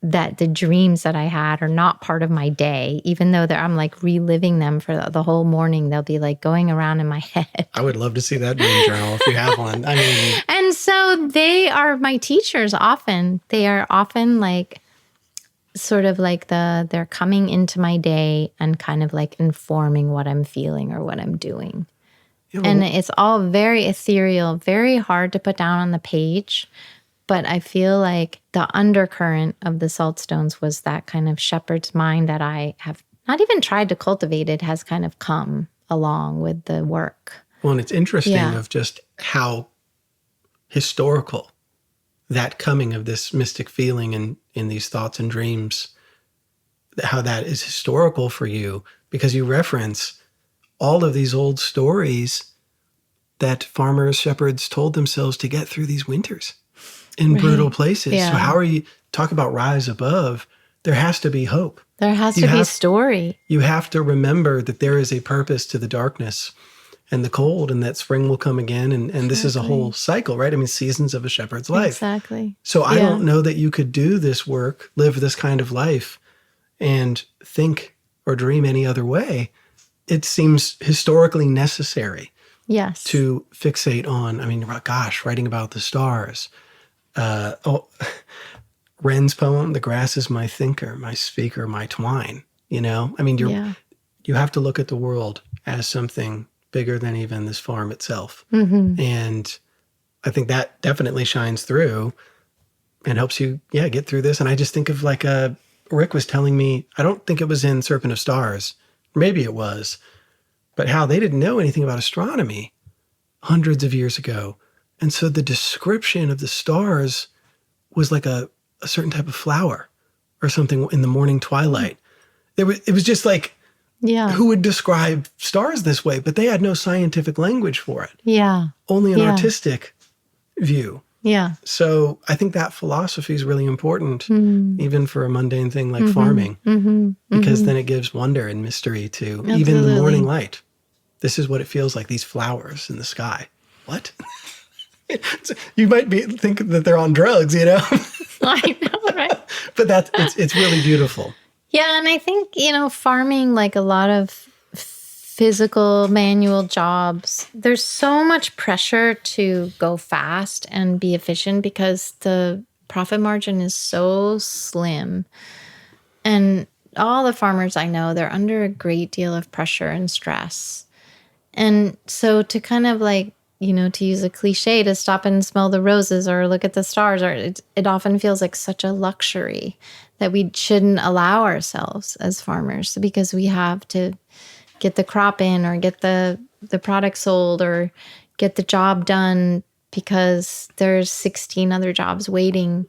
that the dreams that I had are not part of my day, even though I'm like reliving them for the whole morning. They'll be like going around in my head. I would love to see that dream journal if you have one. I mean, and so they are my teachers often. They are often like sort of like they're coming into my day and kind of like informing what I'm feeling or what I'm doing. Yeah. And it's all very ethereal, very hard to put down on the page. But I feel like the undercurrent of the Saltstones was that kind of shepherd's mind that I have not even tried to cultivate. It has kind of come along with the work. Well, and it's interesting of just how historical that coming of this mystic feeling in these thoughts and dreams, how that is historical for you, because you reference all of these old stories that farmers, shepherds told themselves to get through these winters in brutal places. Yeah. So how are you talk about rise above? there has to be hope. There has to be story. You have to remember that there is a purpose to the darkness and the cold, and that spring will come again. And this is a whole cycle, right? I mean, seasons of a shepherd's life. Exactly. So I don't know that you could do this work, live this kind of life, and think or dream any other way. It seems historically necessary. Yes. To fixate on, I mean, gosh, writing about the stars. Wren's poem, "The grass is my thinker, my speaker, my twine." You know, I mean, you have to look at the world as something bigger than even this farm itself. Mm-hmm. And I think that definitely shines through and helps you, get through this. And I just think of like Rick was telling me, I don't think it was in Serpent of Stars, maybe it was, but how they didn't know anything about astronomy hundreds of years ago. And so the description of the stars was like a certain type of flower or something in the morning twilight. It was just like, who would describe stars this way? But they had no scientific language for it. Yeah. Only an artistic view. Yeah. So I think that philosophy is really important, even for a mundane thing like farming, because then it gives wonder and mystery to even the morning light. This is what it feels like, these flowers in the sky. What? You might think that they're on drugs, you know? I know, right? But it's really beautiful. Yeah, and I think, farming, like a lot of physical manual jobs, there's so much pressure to go fast and be efficient because the profit margin is so slim. And all the farmers I know, they're under a great deal of pressure and stress. And so to kind of like, to use a cliche, to stop and smell the roses or look at the stars, or it often feels like such a luxury that we shouldn't allow ourselves as farmers, because we have to get the crop in or get the product sold or get the job done because there's 16 other jobs waiting.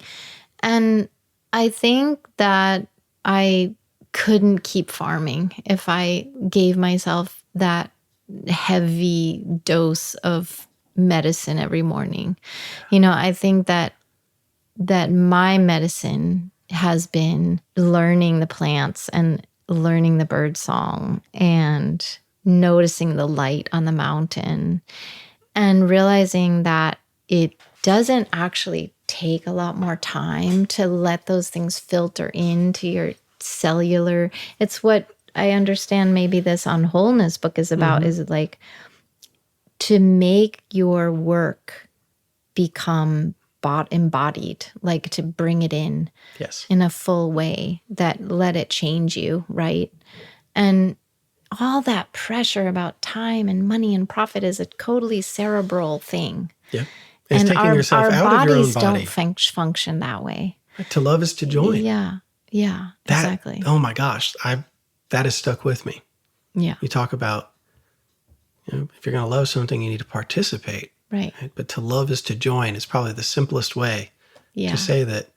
And I think that I couldn't keep farming if I gave myself that heavy dose of medicine every morning. I think that my medicine has been learning the plants and learning the bird song and noticing the light on the mountain and realizing that it doesn't actually take a lot more time to let those things filter into your cellular. It's what I understand maybe this On Wholeness book is about, is like to make your work become embodied, like to bring it in in a full way, that let it change you, right? And all that pressure about time and money and profit is a totally cerebral thing. Yeah. It's taking yourself out of your own body. Our bodies don't function that way. To love is to join. Yeah. Yeah, exactly. Oh my gosh. That has stuck with me. Yeah. You talk about, if you're going to love something, you need to participate. Right. But to love is to join is probably the simplest way to say that,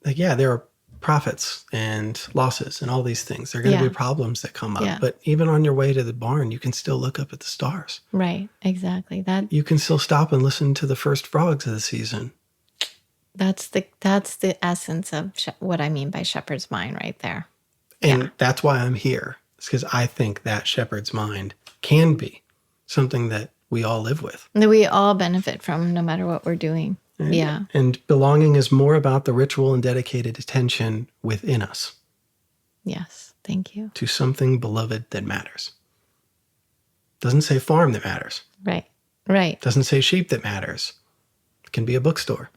like, there are profits and losses and all these things. There are going to be problems that come up. But even on your way to the barn, you can still look up at the stars. Right. Exactly. You can still stop and listen to the first frogs of the season. That's the essence of what I mean by shepherd's mind right there. And that's why I'm here. It's because I think that shepherd's mind can be something that we all live with. That we all benefit from no matter what we're doing. Right? Yeah. And belonging is more about the ritual and dedicated attention within us. Yes. Thank you. To something beloved that matters. Doesn't say farm that matters. Right. Right. Doesn't say sheep that matters. It can be a bookstore.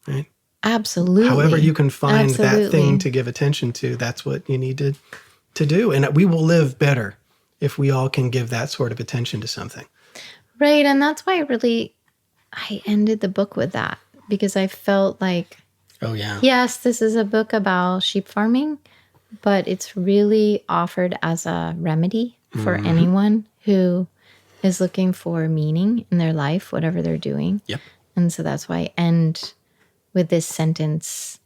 Right? Absolutely. However you can find that thing to give attention to, that's what you need to do. And we will live better if we all can give that sort of attention to something. Right. And that's why I ended the book with that, because I felt like, yes, this is a book about sheep farming, but it's really offered as a remedy for anyone who is looking for meaning in their life, whatever they're doing. Yep. And so that's why I end with this sentence: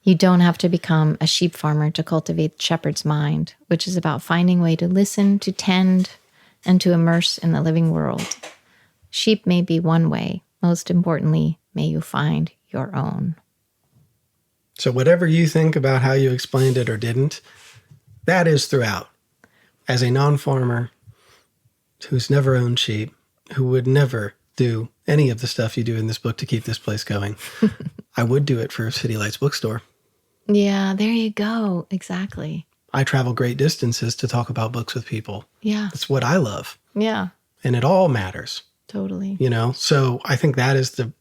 you don't have to become a sheep farmer to cultivate shepherd's mind, which is about finding a way to listen, to tend, and to immerse in the living world. Sheep may be one way. Most importantly, may you find your own. So whatever you think about how you explained it or didn't, that is throughout. As a non-farmer who's never owned sheep, who would never do any of the stuff you do in this book to keep this place going, I would do it for City Lights Bookstore. Yeah, there you go. Exactly. I travel great distances to talk about books with people. Yeah. It's what I love. Yeah. And it all matters. Totally. So I think that is the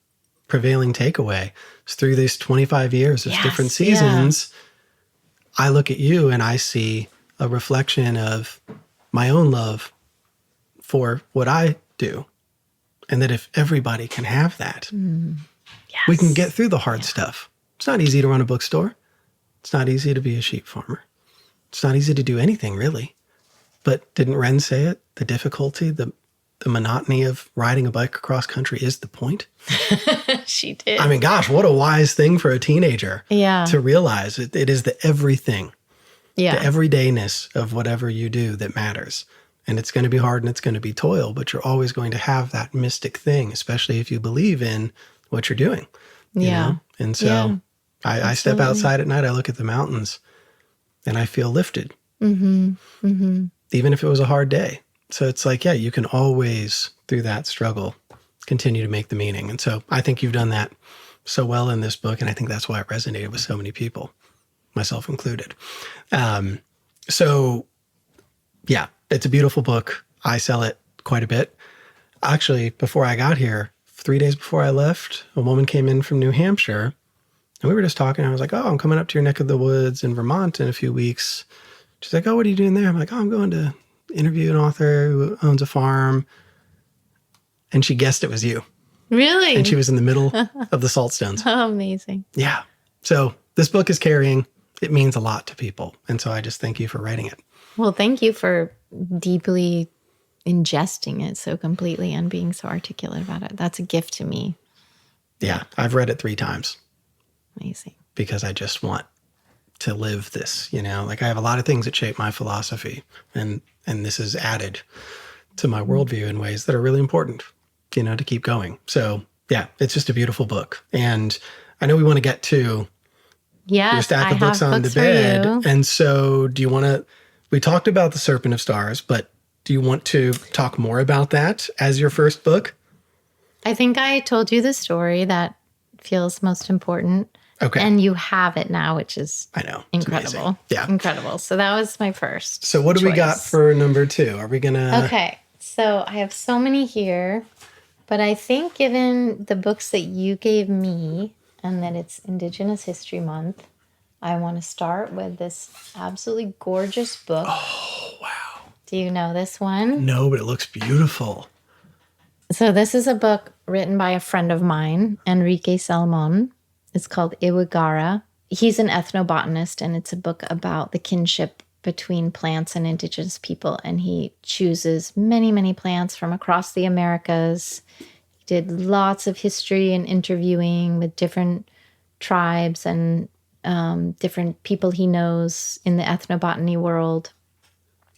prevailing takeaway. It's through these 25 years of different seasons, I look at you and I see a reflection of my own love for what I do. And that if everybody can have that, we can get through the hard stuff. It's not easy to run a bookstore. It's not easy to be a sheep farmer. It's not easy to do anything, really. But didn't Ren say it? The difficulty, the monotony of riding a bike across country is the point. She did. I mean, gosh, what a wise thing for a teenager to realize. It is the everything, the everydayness of whatever you do that matters. And it's going to be hard and it's going to be toil, but you're always going to have that mystic thing, especially if you believe in what you're doing. You know? And so I step outside at night, I look at the mountains and I feel lifted, even if it was a hard day. So it's like, you can always, through that struggle, continue to make the meaning. And so I think you've done that so well in this book. And I think that's why it resonated with so many people, myself included. It's a beautiful book. I sell it quite a bit. Actually, before I got here, 3 days before I left, a woman came in from New Hampshire and we were just talking. I was like, I'm coming up to your neck of the woods in Vermont in a few weeks. She's like, what are you doing there? I'm like, I'm going to interview an author who owns a farm. And she guessed it was you. Really? And she was in the middle of the Saltstones. Oh, amazing. Yeah. So this book is carrying, it means a lot to people. And so I just thank you for writing it. Well, thank you for deeply ingesting it so completely and being so articulate about it. That's a gift to me. Yeah. I've read it 3 times. Amazing. Because I just want to live this, like I have a lot of things that shape my philosophy and this is added to my worldview in ways that are really important, to keep going. So it's just a beautiful book. And I know we want to get to your stack of books on the bed. And so do you want to, we talked about The Serpent of Stars, but do you want to talk more about that as your first book? I think I told you the story that feels most important. Okay. And you have it now, which is incredible. Yeah. Incredible. So that was my first So what do we got for number 2? Are we going to... Okay. So I have so many here, but I think given the books that you gave me and that it's Indigenous History Month, I want to start with this absolutely gorgeous book. Oh, wow. Do you know this one? No, but it looks beautiful. So this is a book written by a friend of mine, Enrique Salmon. It's called Iwagara. He's an ethnobotanist, and it's a book about the kinship between plants and Indigenous people. And he chooses many, many plants from across the Americas. He did lots of history and interviewing with different tribes and different people he knows in the ethnobotany world,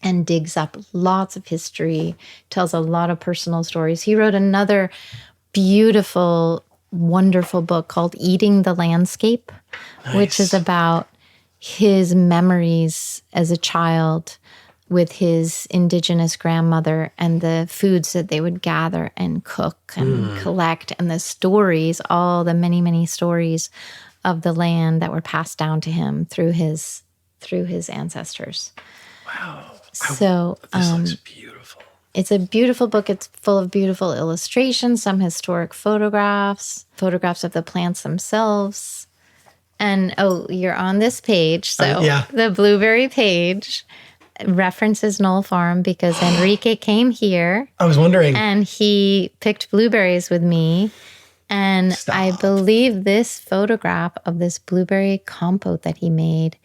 and digs up lots of history, tells a lot of personal stories. He wrote another beautiful, wonderful book called Eating the Landscape, which is about his memories as a child with his Indigenous grandmother and the foods that they would gather and cook and collect, and the stories, all the many, many stories of the land that were passed down to him through his ancestors. Wow. So this looks beautiful. It's a beautiful book. It's full of beautiful illustrations, some historic photographs of the plants themselves. And, you're on this page. So the blueberry page references Knoll Farm because Enrique came here. I was wondering. And he picked blueberries with me. And I believe this photograph of this blueberry compote that he made,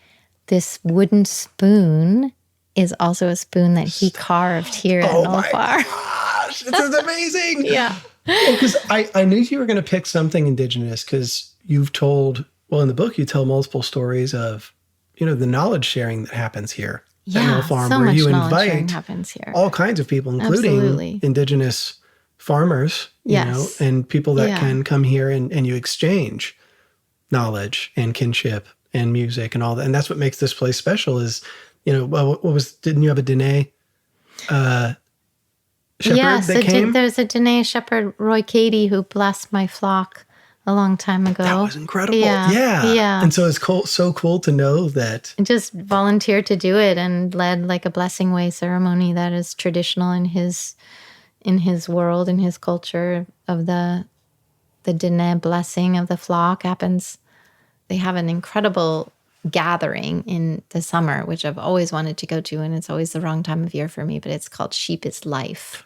this wooden spoon, is also a spoon that he carved here at Knoll Farm. Gosh, this is amazing. Yeah. Because I knew you were going to pick something Indigenous because you've told, in the book, you tell multiple stories of, the knowledge sharing that happens here at Knoll Farm, so where much you knowledge invite happens here. all kinds of people, including Indigenous farmers, you know, and people that can come here and you exchange knowledge and kinship and music and all that. And that's what makes this place special is, didn't you have a Dene shepherd that came? There's a Dene shepherd, Roy Cady, who blessed my flock a long time ago. That was incredible. Yeah. And so it's so cool to know that. Just volunteered to do it and led like a blessing way ceremony that is traditional in his world, in his culture of the Dene blessing of the flock happens. They have an incredible gathering in the summer, which I've always wanted to go to, and it's always the wrong time of year for me, but it's called Sheep is Life.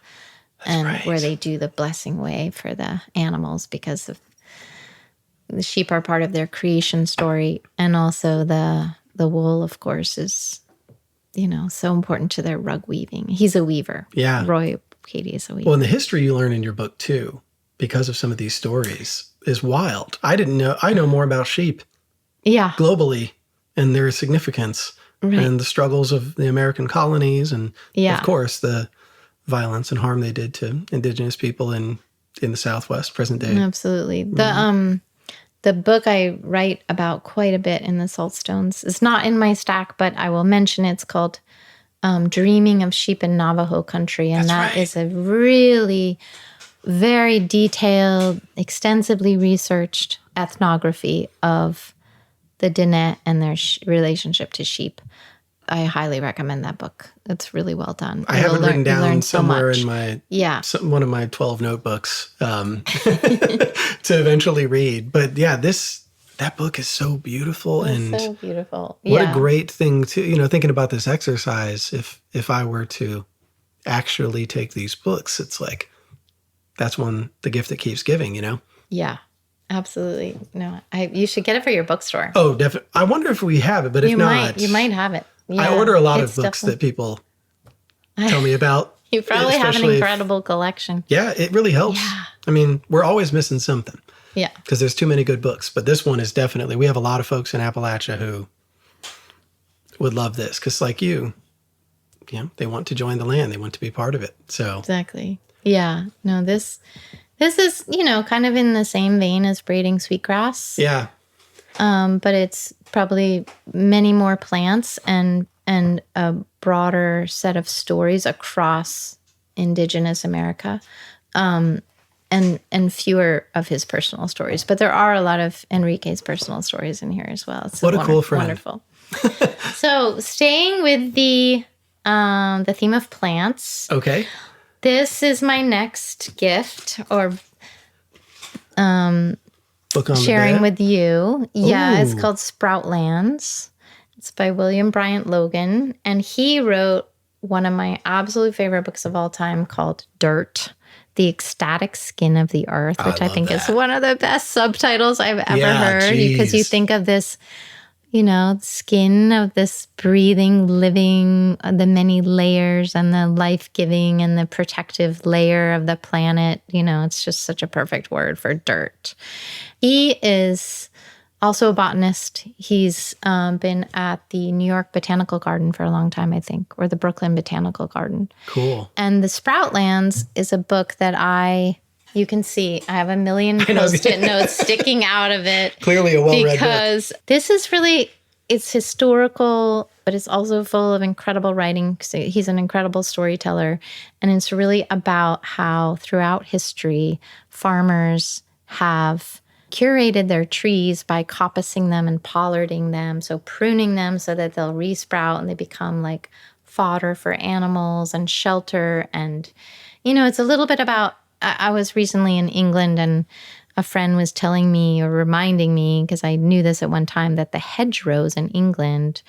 That's right. Where they do the blessing way for the animals because of the sheep are part of their creation story. And also the wool, of course, is, so important to their rug weaving. He's a weaver. Yeah. Roy Cady is a weaver. Well, and the history you learn in your book, too, because of some of these stories, is wild. I know more about sheep globally and their significance and the struggles of the American colonies and, of course, the violence and harm they did to indigenous people in the Southwest, present day. Absolutely. The book I write about quite a bit in the Saltstones is not in my stack, but I will mention it's called Dreaming of Sheep in Navajo Country. And that is a really very detailed, extensively researched ethnography of the Dene and their relationship to sheep. I highly recommend that book. It's really well done. I have it written down somewhere in my one of my 12 notebooks to eventually read. But that book is so beautiful so beautiful. What a great thing to thinking about this exercise. If I were to actually take these books, it's like that's the gift that keeps giving. Yeah. Absolutely. No, you should get it for your bookstore. Oh, definitely. I wonder if we have it, but if not, you might have it. Yeah, I order a lot of books that people tell me about. You probably have an incredible collection. Yeah, it really helps. Yeah. I mean, we're always missing something. Yeah. Because there's too many good books. But this one is definitely, we have a lot of folks in Appalachia who would love this. Because like you, they want to join the land. They want to be part of it. So exactly. Yeah. No, this is, kind of in the same vein as braiding sweetgrass. Yeah. But it's probably many more plants and a broader set of stories across Indigenous America, and fewer of his personal stories. But there are a lot of Enrique's personal stories in here as well. It's what a cool friend. Wonderful. So staying with the theme of plants. Okay. This is my next gift or book on sharing with you. Yeah, it's called Sproutlands. It's by William Bryant Logan. And he wrote one of my absolute favorite books of all time called Dirt, The Ecstatic Skin of the Earth, which I think is one of the best subtitles I've ever heard. Because you think of this, skin of this breathing, living, the many layers and the life-giving and the protective layer of the planet. It's just such a perfect word for dirt. He is also a botanist. He's been at the New York Botanical Garden for a long time, I think, or the Brooklyn Botanical Garden. Cool. And The Sproutlands is a book that you can see, I have a million Post-it notes sticking out of it. Clearly a well-read book. Because this is really, it's historical, but it's also full of incredible writing. So he's an incredible storyteller. And it's really about how throughout history, farmers have curated their trees by coppicing them and pollarding them. So pruning them so that they'll resprout and they become like fodder for animals and shelter. And, it's a little bit about, I was recently in England and a friend was telling me or reminding me, because I knew this at one time, that the hedgerows in England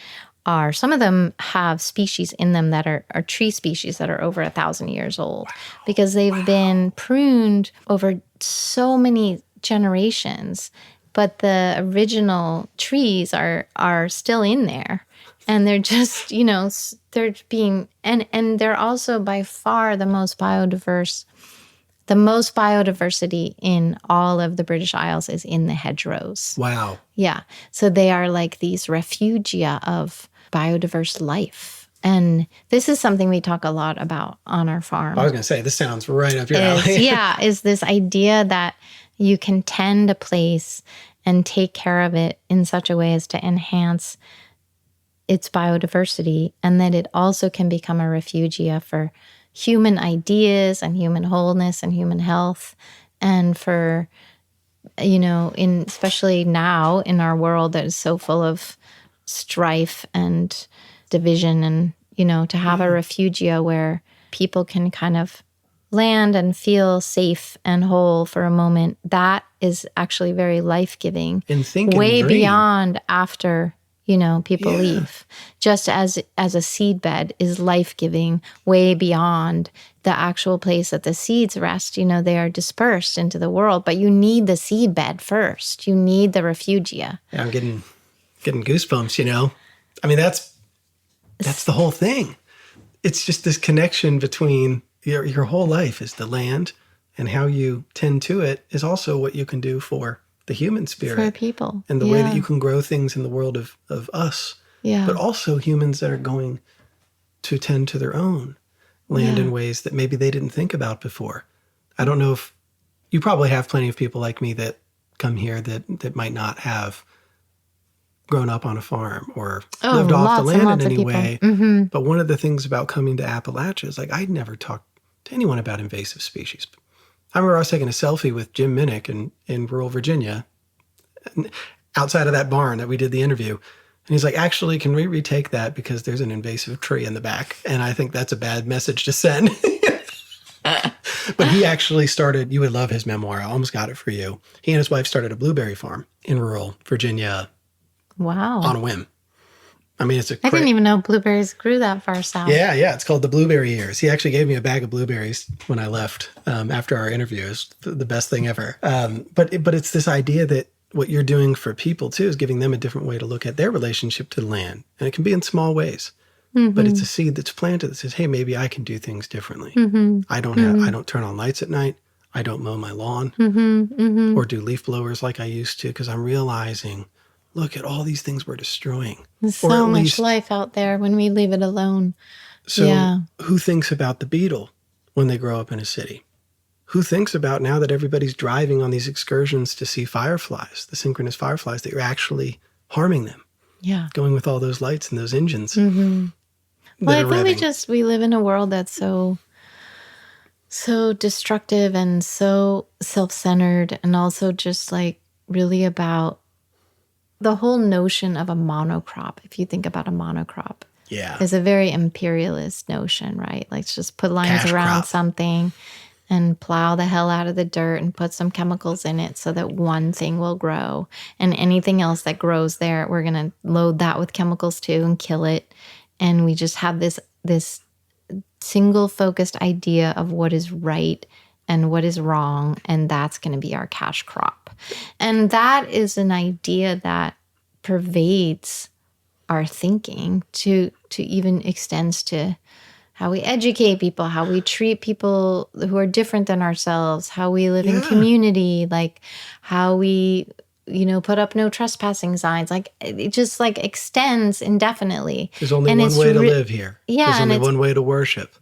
some of them have species in them that are tree species that are over 1,000 years old because they've been pruned over so many generations, but the original trees are still in there. And they're just, they're being, and they're also by far the most biodiversity in all of the British Isles is in the hedgerows. Wow. Yeah. So they are like these refugia of biodiverse life. And this is something we talk a lot about on our farm. I was going to say, this sounds right up your alley. Is this idea that, you can tend a place and take care of it in such a way as to enhance its biodiversity, and that it also can become a refugia for human ideas and human wholeness and human health, and for, especially now in our world that is so full of strife and division, and, to have a refugia where people can kind of land and feel safe and whole for a moment, that is actually very life-giving. And think way and dream. Beyond after, people leave. Just as a seedbed is life-giving, way beyond the actual place that the seeds rest. They are dispersed into the world, but you need the seedbed first. You need the refugia. Yeah, I'm getting goosebumps, I mean, that's the whole thing. It's just this connection between your whole life is the land, and how you tend to it is also what you can do for the human spirit. For people. And the way that you can grow things in the world of us. Yeah. But also humans that are going to tend to their own land in ways that maybe they didn't think about before. I don't know if you probably have plenty of people like me that come here that might not have grown up on a farm or lived off the land in any way. Mm-hmm. But one of the things about coming to Appalachia is I'd never talked to anyone about invasive species. I remember I was taking a selfie with Jim Minnick in rural Virginia, outside of that barn that we did the interview. And he's like, actually, can we retake that because there's an invasive tree in the back? And I think that's a bad message to send. But he actually started, you would love his memoir. I almost got it for you. He and his wife started a blueberry farm in rural Virginia. Wow. On a whim. I mean, I didn't even know blueberries grew that far south. Yeah. It's called the Blueberry Years. He actually gave me a bag of blueberries when I left after our interview. It was the best thing ever. But it's this idea that what you're doing for people, too, is giving them a different way to look at their relationship to the land. And it can be in small ways. Mm-hmm. But it's a seed that's planted that says, hey, maybe I can do things differently. Mm-hmm. I don't turn on lights at night. I don't mow my lawn or do leaf blowers like I used to, because I'm realizing, look at all these things we're destroying. There's so much life out there when we leave it alone. So who thinks about the beetle when they grow up in a city? Who thinks about, now that everybody's driving on these excursions to see fireflies, the synchronous fireflies, that you're actually harming them? Yeah. Going with all those lights and those engines. Mm-hmm. Well, I think we live in a world that's so destructive and so self-centered, and also just like really about the whole notion of a monocrop. If you think about a monocrop, is a very imperialist notion, right? Like, just put lines around something and plow the hell out of the dirt and put some chemicals in it so that one thing will grow. And anything else that grows there, we're going to load that with chemicals too and kill it. And we just have this single focused idea of what is right and what is wrong, and that's going to be our cash crop. And that is an idea that pervades our thinking, to even extends to how we educate people, how we treat people who are different than ourselves, how we live in community, like how we, put up no trespassing signs. Like, it just like extends indefinitely. There's only one way to live here. Yeah. There's only one way to worship.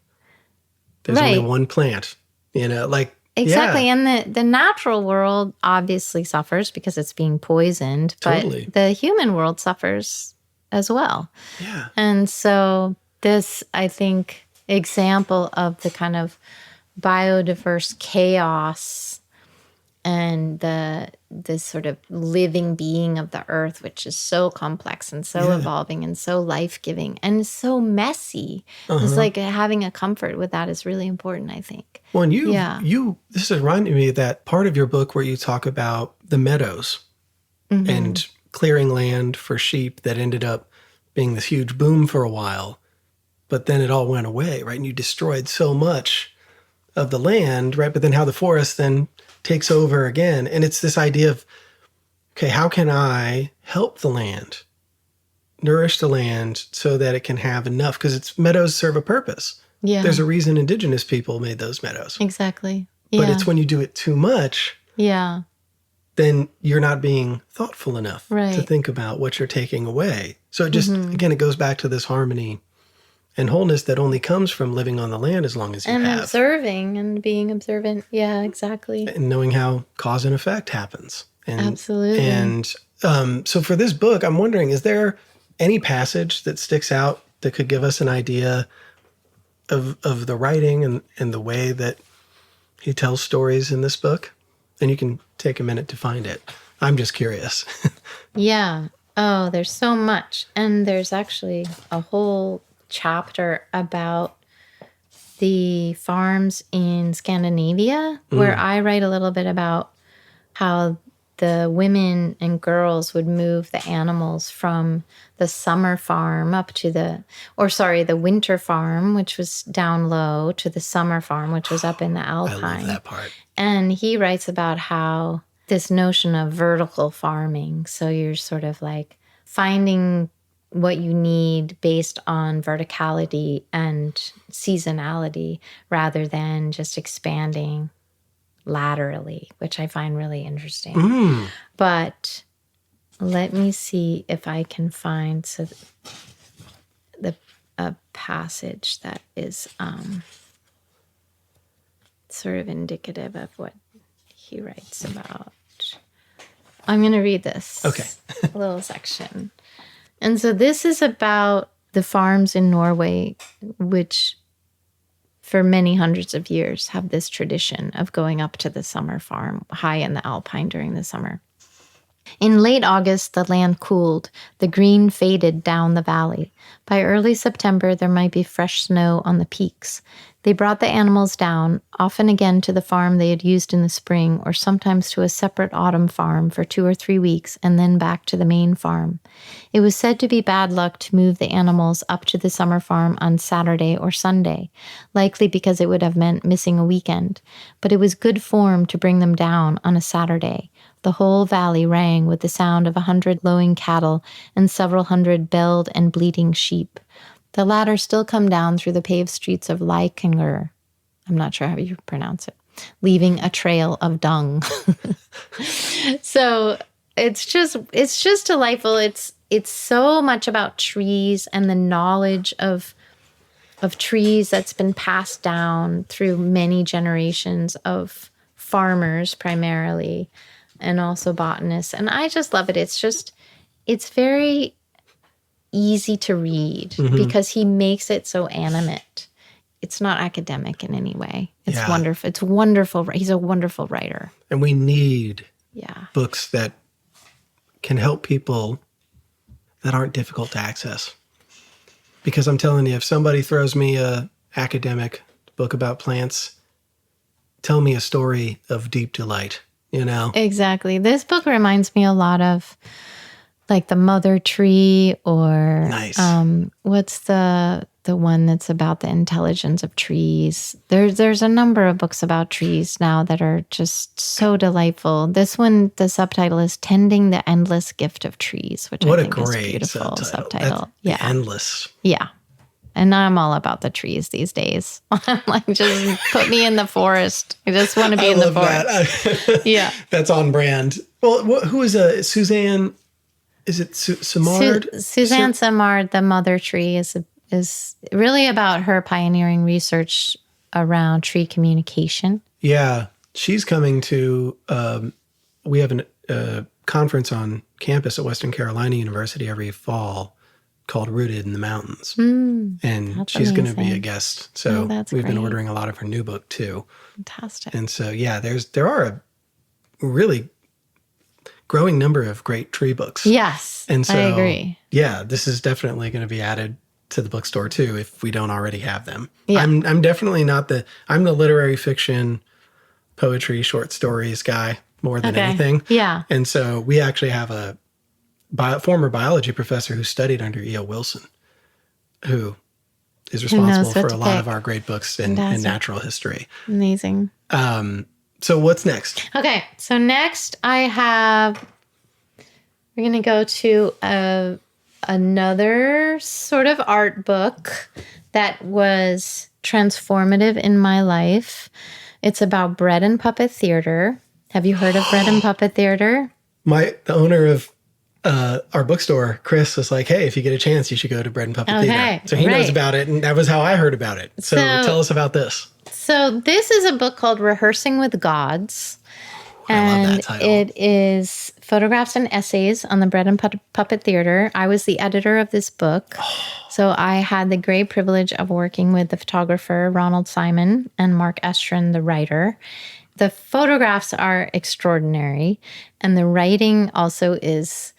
There's only one plant, Exactly. Yeah. And the natural world obviously suffers because it's being poisoned, but the human world suffers as well. Yeah. And so this, I think, example of the kind of biodiverse chaos and this sort of living being of the earth, which is so complex and so evolving and so life-giving and so messy. It's like having a comfort with that is really important, I think. Well, and this is reminding me of that part of your book where you talk about the meadows and clearing land for sheep that ended up being this huge boom for a while, but then it all went away, right? And you destroyed so much of the land, right? But then how the forest then takes over again. And it's this idea of, okay, how can I help the land, nourish the land so that it can have enough? Because its meadows serve a purpose. Yeah. There's a reason indigenous people made those meadows. Exactly. Yeah. But it's when you do it too much, then you're not being thoughtful enough to think about what you're taking away. So it just, again, it goes back to this harmony and wholeness that only comes from living on the land as long as you and have. Observing and being observant. Yeah, exactly. And knowing how cause and effect happens. And, Absolutely. And so for this book, I'm wondering, is there any passage that sticks out that could give us an idea of the writing and the way that he tells stories in this book? And you can take a minute to find it. I'm just curious. Yeah. Oh, there's so much. And there's actually a whole chapter about the farms in Scandinavia, where I write a little bit about how the women and girls would move the animals from the summer farm up to the winter farm, which was down low, to the summer farm, which was up in the Alpine. I love that part. And he writes about how this notion of vertical farming. So you're sort of like finding what you need based on verticality and seasonality rather than just expanding laterally, which I find really interesting. But let me see if I can find a passage that is sort of indicative of what he writes about. I'm going to read this little section. And so this is about the farms in Norway, which for many hundreds of years have this tradition of going up to the summer farm high in the Alpine during the summer. In late August, the land cooled. The green faded down the valley. By early September, there might be fresh snow on the peaks. They brought the animals down, often again to the farm they had used in the spring, or sometimes to a separate autumn farm for 2 or 3 weeks, and then back to the main farm. It was said to be bad luck to move the animals up to the summer farm on Saturday or Sunday, likely because it would have meant missing a weekend. But it was good form to bring them down on a Saturday. The whole valley rang with the sound of 100 lowing cattle and several hundred belled and bleating sheep. The latter still come down through the paved streets of Leikanger. I'm not sure how you pronounce it. Leaving a trail of dung. So it's just delightful. It's so much about trees and the knowledge of trees that's been passed down through many generations of farmers primarily, and also botanists. And I just love it. It's very easy to read because he makes it so animate. It's not academic in any way. It's wonderful. It's wonderful. He's a wonderful writer. And we need books that can help people that aren't difficult to access. Because I'm telling you, if somebody throws me a academic book about plants, tell me a story of deep delight, you know? Exactly. This book reminds me a lot of like The Mother Tree, or what's the one that's about the intelligence of trees. There's a number of books about trees now that are just so delightful. This one, the subtitle is Tending the Endless Gift of Trees, which I think is a beautiful subtitle. That's endless. Yeah. And I'm all about the trees these days. I'm like, just put me in the forest. I just want to be in the forest. That. Yeah. That's on brand. Well, who is Suzanne? Is it Simard? Suzanne Simard, The Mother Tree, is really about her pioneering research around tree communication. Yeah. She's coming to, we have a conference on campus at Western Carolina University every fall called Rooted in the Mountains. And she's going to be a guest. So we've been ordering a lot of her new book too. Fantastic. And so, there are a really growing number of great tree books. Yes, and so, I agree. Yeah, this is definitely going to be added to the bookstore too if we don't already have them. Yeah. I'm definitely I'm the literary fiction, poetry, short stories guy more than anything. Yeah. And so we actually have a former biology professor who studied under E.O. Wilson, who is responsible for a lot of our great books in natural history. Amazing. So what's next? Okay. So next we're going to go to another sort of art book that was transformative in my life. It's about Bread and Puppet Theater. Have you heard of Bread and Puppet Theater? The owner of our bookstore, Chris was like, hey, if you get a chance, you should go to Bread and Puppet Theater. So he knows right. about it, and that was how I heard about it. So tell us about this. So this is a book called Rehearsing with Gods. I love that title. It is photographs and essays on the Bread and Puppet Theater. I was the editor of this book. So I had the great privilege of working with the photographer, Ronald Simon, and Mark Estrin, the writer. The photographs are extraordinary, and the writing also is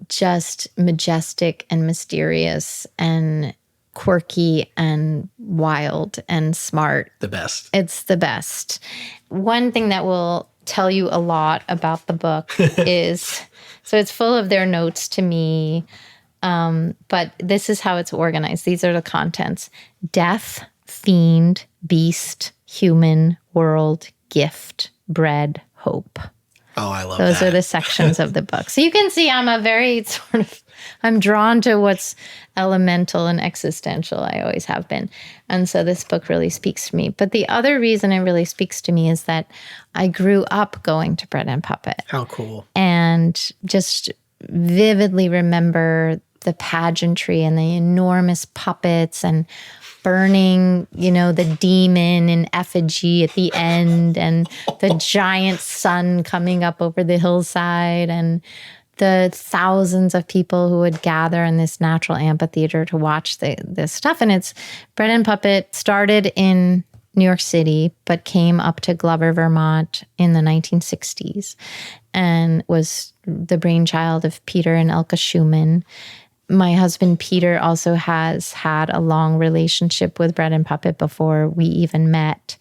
just majestic and mysterious and quirky and wild and smart. The best. It's the best. One thing that will tell you a lot about the book is, so it's full of their notes to me, but this is how it's organized. These are the contents: death, fiend, beast, human, world, gift, bread, hope. Oh, I love Those that. are the sections of the book. So you can see I'm drawn to what's elemental and existential. I always have been. And so this book really speaks to me. But the other reason it really speaks to me is that I grew up going to Bread and Puppet. How cool. And just vividly remember the pageantry and the enormous puppets and burning, the demon in effigy at the end, and the giant sun coming up over the hillside, and the thousands of people who would gather in this natural amphitheater to watch this stuff. And it's Bread and Puppet started in New York City, but came up to Glover, Vermont in the 1960s and was the brainchild of Peter and Elka Schumann. My husband, Peter, also has had a long relationship with Bread and Puppet before we even met.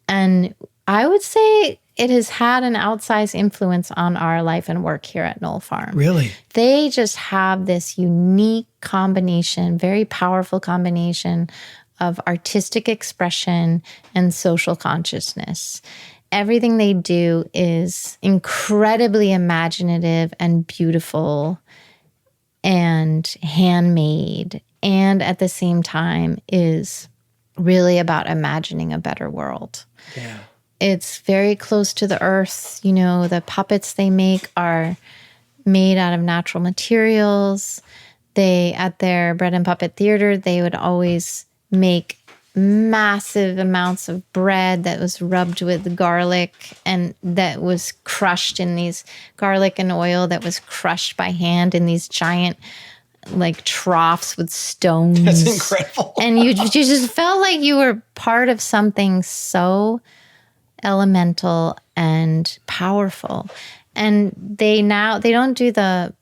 And I would say it has had an outsized influence on our life and work here at Knoll Farm. Really? They just have this unique combination, very powerful combination of artistic expression and social consciousness. Everything they do is incredibly imaginative and beautiful and handmade, and at the same time is really about imagining a better world. Yeah. It's very close to the earth. The puppets they make are made out of natural materials. At their Bread and Puppet Theater, they would always make massive amounts of bread that was rubbed with garlic and that was crushed in these garlic and oil that was crushed by hand in these giant troughs with stones. That's incredible. And you just felt like you were part of something so elemental and powerful. And they don't do the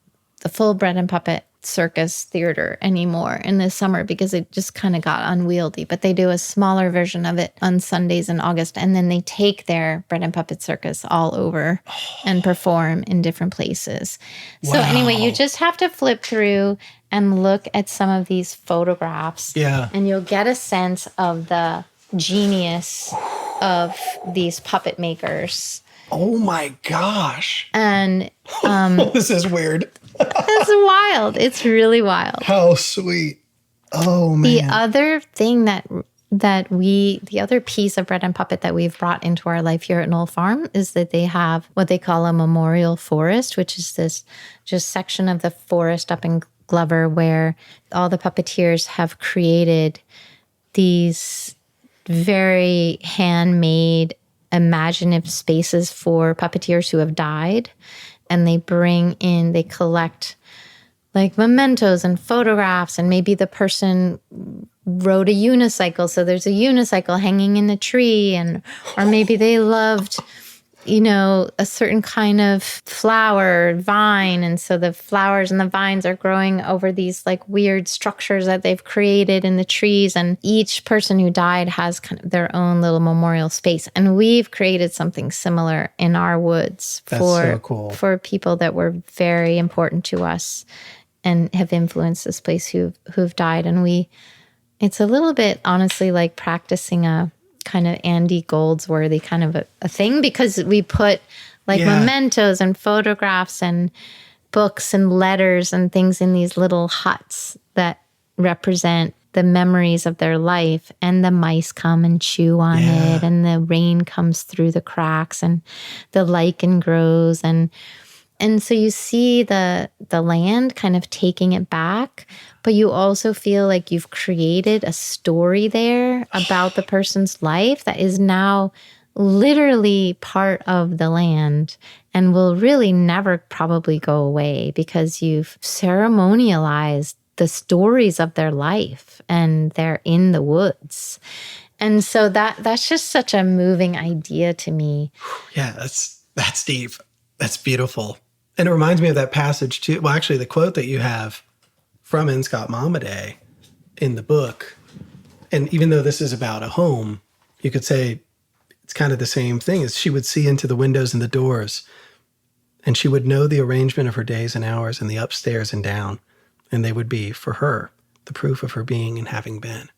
full Bread and Puppet circus theater anymore in the summer because it just kind of got unwieldy, but they do a smaller version of it on Sundays in August, and then they take their Bread and Puppet circus all over and perform in different places. Wow. So anyway, you just have to flip through and look at some of these photographs, and you'll get a sense of the genius of these puppet makers. Oh my gosh. And this is weird. It's wild. It's really wild. How sweet. Oh, man. The other thing the other piece of Bread and Puppet that we've brought into our life here at Knoll Farm is that they have what they call a memorial forest, which is this just section of the forest up in Glover where all the puppeteers have created these very handmade, imaginative spaces for puppeteers who have died. And they collect mementos and photographs, and maybe the person rode a unicycle, so there's a unicycle hanging in the tree, or maybe they loved, a certain kind of flower, vine, and so the flowers and the vines are growing over these weird structures that they've created in the trees, and each person who died has kind of their own little memorial space. And we've created something similar in our woods so cool. For people that were very important to us and have influenced this place who've died. And it's a little bit honestly like practicing a kind of Andy Goldsworthy kind of a thing, because we put mementos and photographs and books and letters and things in these little huts that represent the memories of their life, and the mice come and chew on it, and the rain comes through the cracks, and the lichen grows, and And so you see the land kind of taking it back, but you also feel like you've created a story there about the person's life that is now literally part of the land and will really never probably go away because you've ceremonialized the stories of their life and they're in the woods. And so that's just such a moving idea to me. Yeah, that's deep. That's beautiful. And it reminds me of that passage too. Well, actually, the quote that you have from N. Scott Momaday in the book. And even though this is about a home, you could say it's kind of the same thing as she would see into the windows and the doors. And she would know the arrangement of her days and hours and the upstairs and down. And they would be, for her, the proof of her being and having been.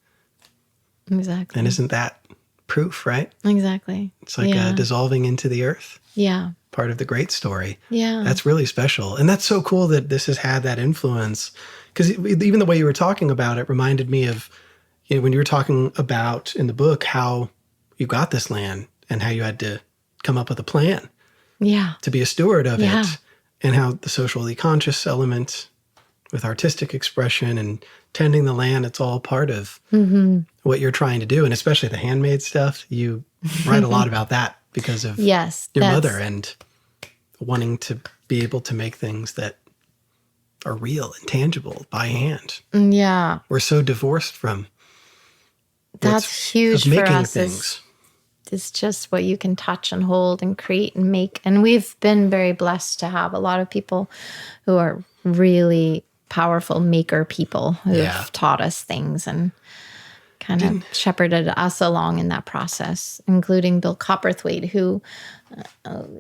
Exactly. And isn't that proof, right? Exactly. It's like dissolving into the earth. Yeah. Part of the great story. Yeah. That's really special. And that's so cool that this has had that influence. Because even the way you were talking about it reminded me of, when you were talking about in the book how you got this land and how you had to come up with a plan to be a steward of it. And how the socially conscious element with artistic expression and tending the land, it's all part of what you're trying to do. And especially the handmade stuff, you write a lot about that because of your mother and wanting to be able to make things that are real and tangible by hand. Yeah. We're so divorced from that's huge for us. Things. It's just what you can touch and hold and create and make. And we've been very blessed to have a lot of people who are really powerful maker people who have taught us things and kind of shepherded us along in that process, including Bill Coperthwaite, who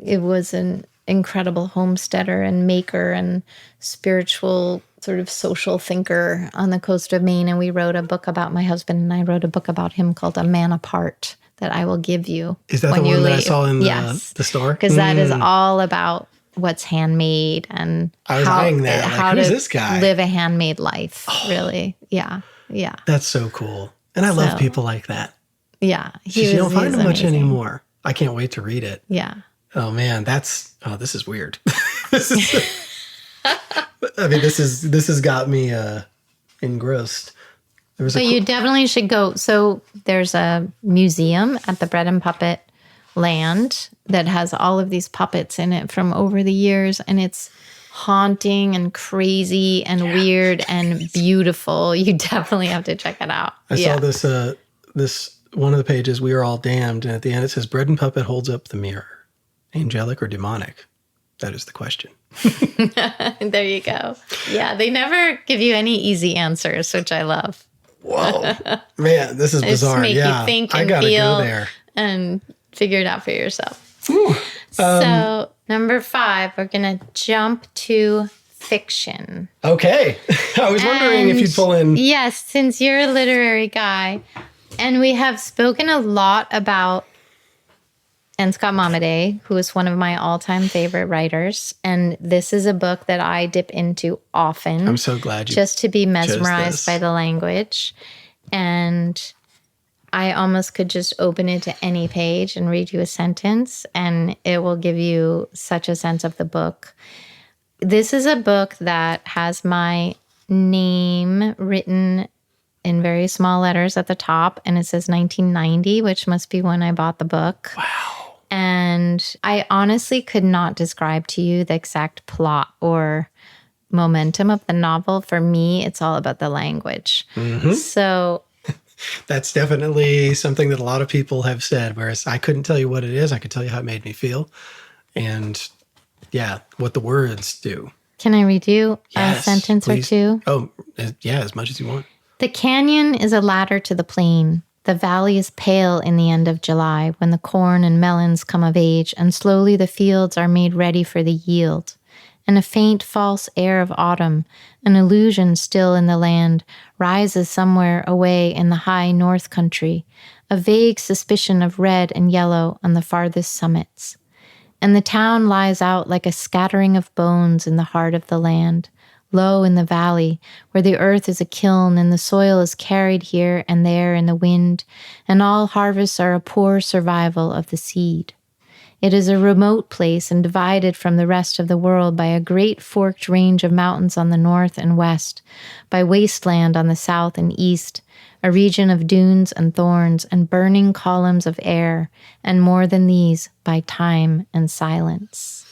it was an incredible homesteader and maker and spiritual sort of social thinker on the coast of Maine. And we wrote a book about, my husband and I wrote a book about him called A Man Apart that I will give you. Is that the one that I saw in the store? Because that is all about what's handmade and I was eyeing that. How who's this guy? Live a handmade life, really. Yeah. That's so cool. And I love people like that. Yeah. You don't find them much anymore. I can't wait to read it. Yeah. Oh man, this is weird. This has got me engrossed. But you definitely should go. So there's a museum at the Bread and Puppet land that has all of these puppets in it from over the years, and it's haunting and crazy and weird and beautiful. You definitely have to check it out. I saw this one of the pages, We Are All Damned, and at the end it says, Bread and Puppet holds up the mirror. Angelic or demonic? That is the question. There you go. Yeah, they never give you any easy answers, which I love. Whoa. Man, this is bizarre. Just make you think and feel there and figure it out for yourself. So, number 5, we're going to jump to fiction. Okay. I was wondering if you'd pull in. Yes, since you're a literary guy, and we have spoken a lot about N. Scott Momaday, who is one of my all-time favorite writers. And this is a book that I dip into often. I'm so glad you just to be mesmerized by the language. And I almost could just open it to any page and read you a sentence, and it will give you such a sense of the book. This is a book that has my name written in very small letters at the top, and it says 1990, which must be when I bought the book. Wow. And I honestly could not describe to you the exact plot or momentum of the novel. For me, it's all about the language. Mm-hmm. So that's definitely something that a lot of people have said, whereas I couldn't tell you what it is. I could tell you how it made me feel and, what the words do. Can I read you a sentence or two? Oh, yeah, as much as you want. The canyon is a ladder to the plain. The valley is pale in the end of July when the corn and melons come of age, and slowly the fields are made ready for the yield. And a faint, false air of autumn, an illusion still in the land, rises somewhere away in the high north country, a vague suspicion of red and yellow on the farthest summits. And the town lies out like a scattering of bones in the heart of the land, low in the valley, where the earth is a kiln and the soil is carried here and there in the wind, and all harvests are a poor survival of the seed. It is a remote place and divided from the rest of the world by a great forked range of mountains on the north and west, by wasteland on the south and east, a region of dunes and thorns and burning columns of air, and more than these, by time and silence.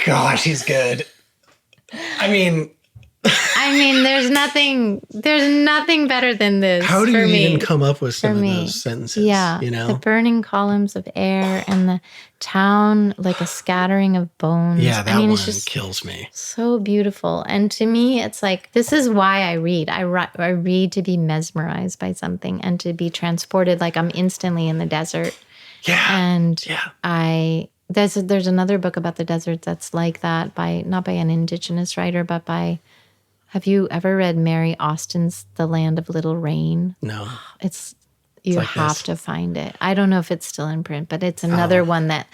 Gosh, he's good. I mean, there's nothing better than this. How do for you me. even come up with some of those sentences? Yeah, You know, the burning columns of air and the town like a scattering of bones. Yeah, that one it's just kills me. so beautiful. And to me, it's like, this is why I read. I read to be mesmerized by something and to be transported, like I'm instantly in the desert. Yeah, And yeah. There's another book about the desert that's like that, not by an indigenous writer, but by. Have you ever read Mary Austin's The Land of Little Rain? No. You like have this. to find it. I don't know if it's still in print, but it's another one that,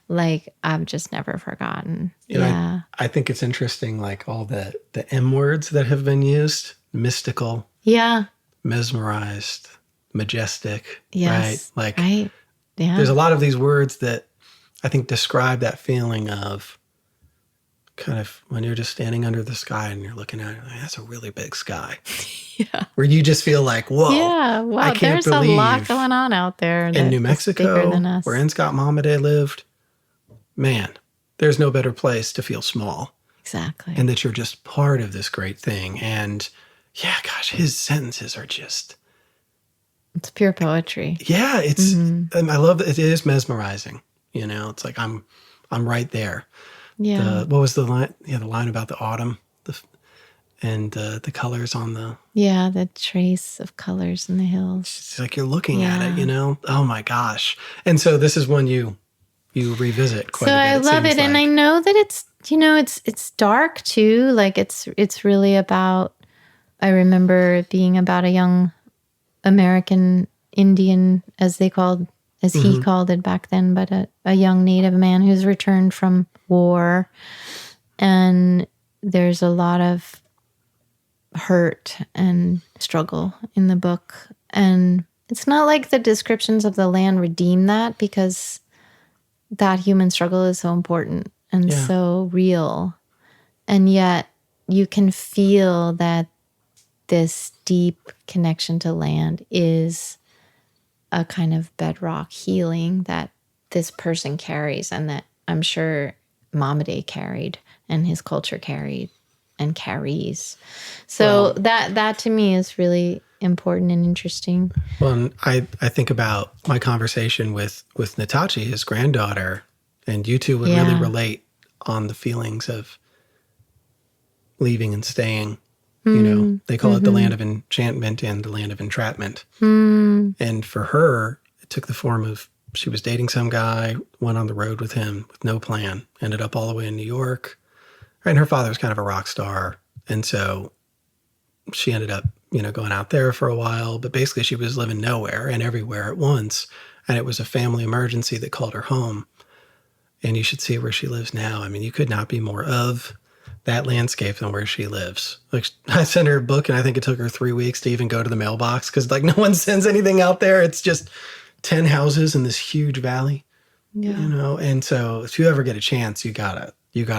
like, I've just never forgotten. Yeah. I think it's interesting, like all the M words that have been used: mystical, mesmerized, majestic, Yes. right? Like, right. Yeah. There's a lot of these words that I think describe that feeling of kind of when you're just standing under the sky and you're looking at it, like, that's a really big sky. Yeah. Where you just feel like, whoa. Yeah. Wow. I can't There's a lot believe going on out there. in New Mexico, than us. where Scott Mamade lived, man, there's no better place to feel small. Exactly. And that you're just part of this great thing. And yeah, gosh, his sentences are just. It's pure poetry. Yeah, it's. And I love that it is mesmerizing. You know, it's like I'm right there. Yeah. What was the line? Yeah, the line about the autumn, and the colors on the. Yeah, the trace of colors in the hills. It's like you're looking at it. You know, oh my gosh! And so this is one you revisit quite a bit. So I love it, and I know that it's it's dark too. Like it's really about. I remember it being about a young American Indian, as he called it back then, but a young Native man who's returned from war, and there's a lot of hurt and struggle in the book, and it's not like the descriptions of the land redeem that, because that human struggle is so important and so real, and yet you can feel that this deep connection to land is a kind of bedrock healing that this person carries, and that I'm sure Mamade carried and his culture carried and carries. So that to me is really important and interesting. Well, and I think about my conversation with Natachi, his granddaughter, and you two would really relate on the feelings of leaving and staying. You know, they call it the land of enchantment and the land of entrapment. And for her, it took the form of, she was dating some guy, went on the road with him with no plan, ended up all the way in New York. And her father was kind of a rock star. And so she ended up, going out there for a while. But basically she was living nowhere and everywhere at once. And it was a family emergency that called her home. And you should see where she lives now. I mean, you could not be more of that landscape than where she lives. Like, I sent her a book, and I think it took her 3 weeks to even go to the mailbox, because no one sends anything out there. It's just 10 houses in this huge valley, And so if you ever get a chance, you gotta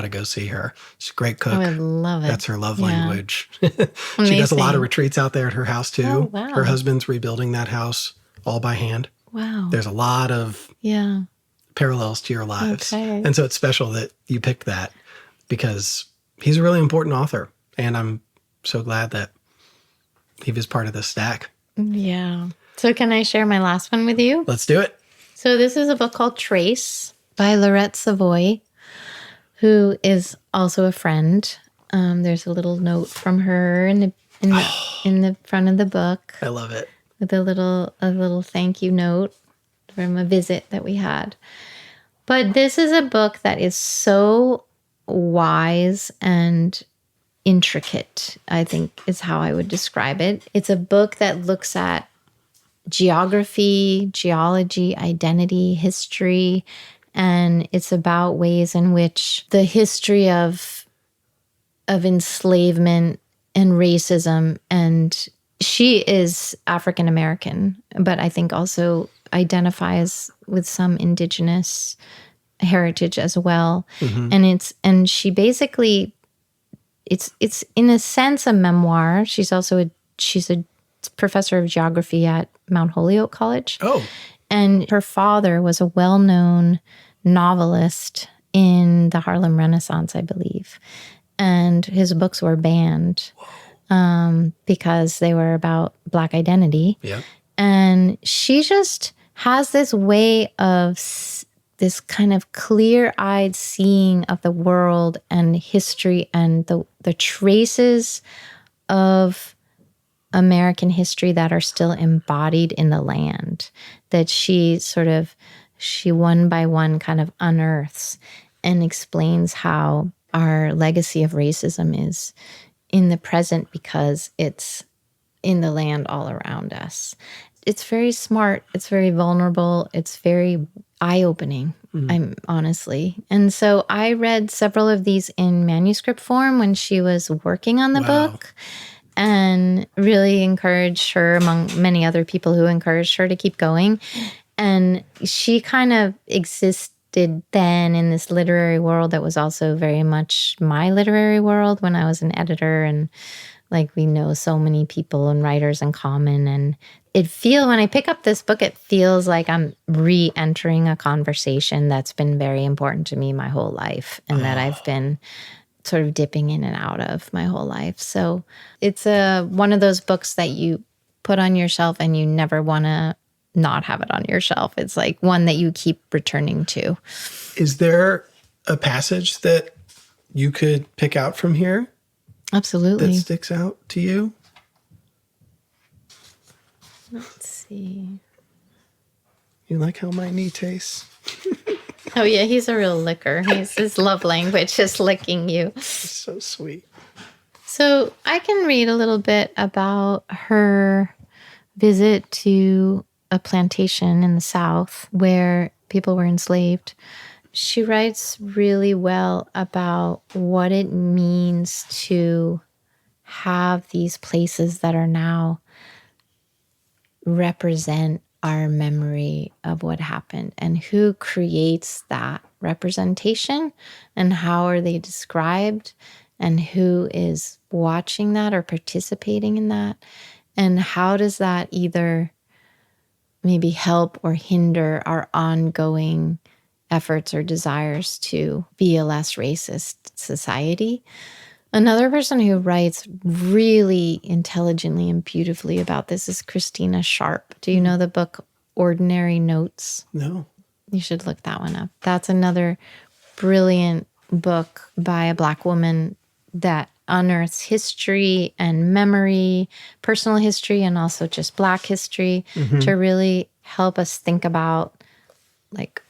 go see her. She's a great cook. I would love it. That's her love language. She does a lot of retreats out there at her house too. Oh, wow. Her husband's rebuilding that house all by hand. Wow. There's a lot of parallels to your lives. Okay. And so it's special that you picked that, because he's a really important author, and I'm so glad that he was part of this stack. Yeah. So can I share my last one with you? Let's do it. So this is a book called Trace by Laurette Savoy, who is also a friend. There's a little note from her in the front of the book. I love it. With a little thank you note from a visit that we had. But this is a book that is so wise and intricate, I think is how I would describe it. It's a book that looks at geography, geology, identity, history, and it's about ways in which the history of enslavement and racism, and she is African American, but I think also identifies with some indigenous heritage as well. And she basically, it's in a sense a memoir. She's a professor of geography at Mount Holyoke College. Oh. And her father was a well-known novelist in the Harlem Renaissance, I believe. And his books were banned because they were about Black identity. Yeah. And she just has this way of this kind of clear-eyed seeing of the world and history and the traces of American history that are still embodied in the land, that she one by one kind of unearths and explains how our legacy of racism is in the present because it's in the land all around us. It's very smart. It's very vulnerable. It's very eye-opening, honestly. And so I read several of these in manuscript form when she was working on the book, and really encouraged her, among many other people who encouraged her to keep going. And she kind of existed then in this literary world that was also very much my literary world when I was an editor. And like, we know so many people and writers in common. And when I pick up this book, it feels like I'm re-entering a conversation that's been very important to me my whole life, and that I've been sort of dipping in and out of my whole life. So it's one of those books that you put on your shelf and you never want to not have it on your shelf. It's like one that you keep returning to. Is there a passage that you could pick out from here? Absolutely. That sticks out to you? Let's see. You like how my knee tastes? Oh, yeah, he's a real licker. His love language is licking you. It's so sweet. So I can read a little bit about her visit to a plantation in the South where people were enslaved. She writes really well about what it means to have these places that are now represent our memory of what happened, and who creates that representation, and how are they described, and who is watching that or participating in that, and how does that either maybe help or hinder our ongoing efforts or desires to be a less racist society. Another person who writes really intelligently and beautifully about this is Christina Sharp. Do you know the book Ordinary Notes? No. You should look that one up. That's another brilliant book by a Black woman that unearths history and memory, personal history, and also just Black history to really help us think about like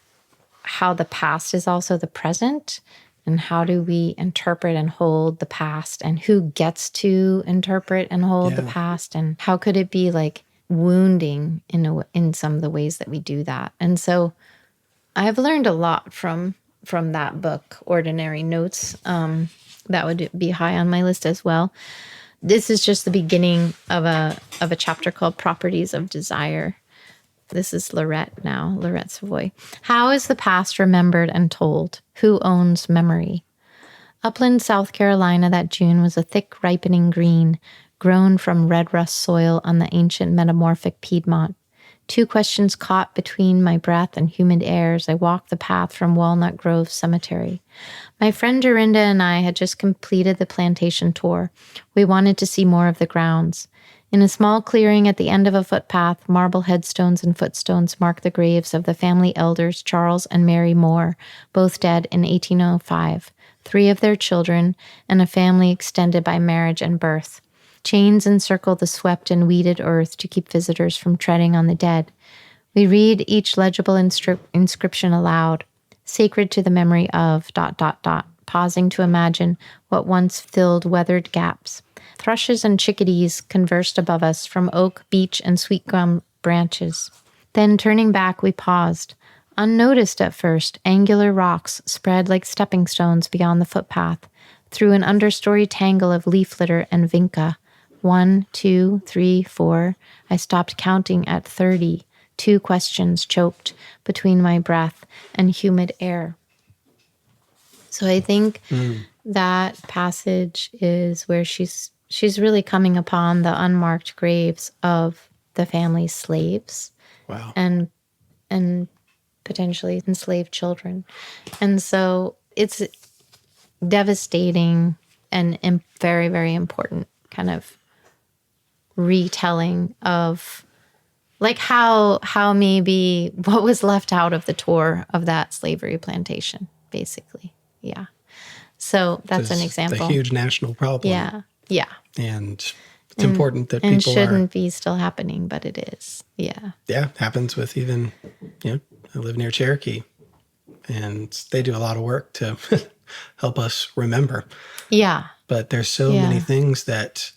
how the past is also the present, and how do we interpret and hold the past, and who gets to interpret and hold the past, and how could it be like wounding in some of the ways that we do that. And so I've learned a lot from that book, Ordinary Notes. That would be high on my list as well. This is just the beginning of a chapter called Properties of Desire. This is Lorette Savoy. How is the past remembered and told? Who owns memory? Upland, South Carolina, that June was a thick, ripening green, grown from red rust soil on the ancient metamorphic Piedmont. Two questions caught between my breath and humid air as I walked the path from Walnut Grove Cemetery. My friend Dorinda and I had just completed the plantation tour. We wanted to see more of the grounds. In a small clearing at the end of a footpath, marble headstones and footstones mark the graves of the family elders Charles and Mary Moore, both dead in 1805, 3 of their children, and a family extended by marriage and birth. Chains encircle the swept and weeded earth to keep visitors from treading on the dead. We read each legible inscription aloud, sacred to the memory of ... pausing to imagine what once filled weathered gaps. Thrushes and chickadees conversed above us from oak, beech, and sweet gum branches. Then, turning back, we paused. Unnoticed at first, angular rocks spread like stepping stones beyond the footpath, through an understory tangle of leaf litter and vinca. 1, 2, 3, 4. I stopped counting at 30. two questions choked between my breath and humid air. So I think that passage is where she's really coming upon the unmarked graves of the family's slaves. Wow. And potentially enslaved children. And so it's devastating and very, very important kind of retelling of like how maybe what was left out of the tour of that slavery plantation, basically. Yeah. So that's an example. It's a huge national problem. Yeah. Yeah. And it's important that and people shouldn't be still happening, but it is. Yeah. Yeah. Happens with even, I live near Cherokee, and they do a lot of work to help us remember. Yeah. But there's so many things that,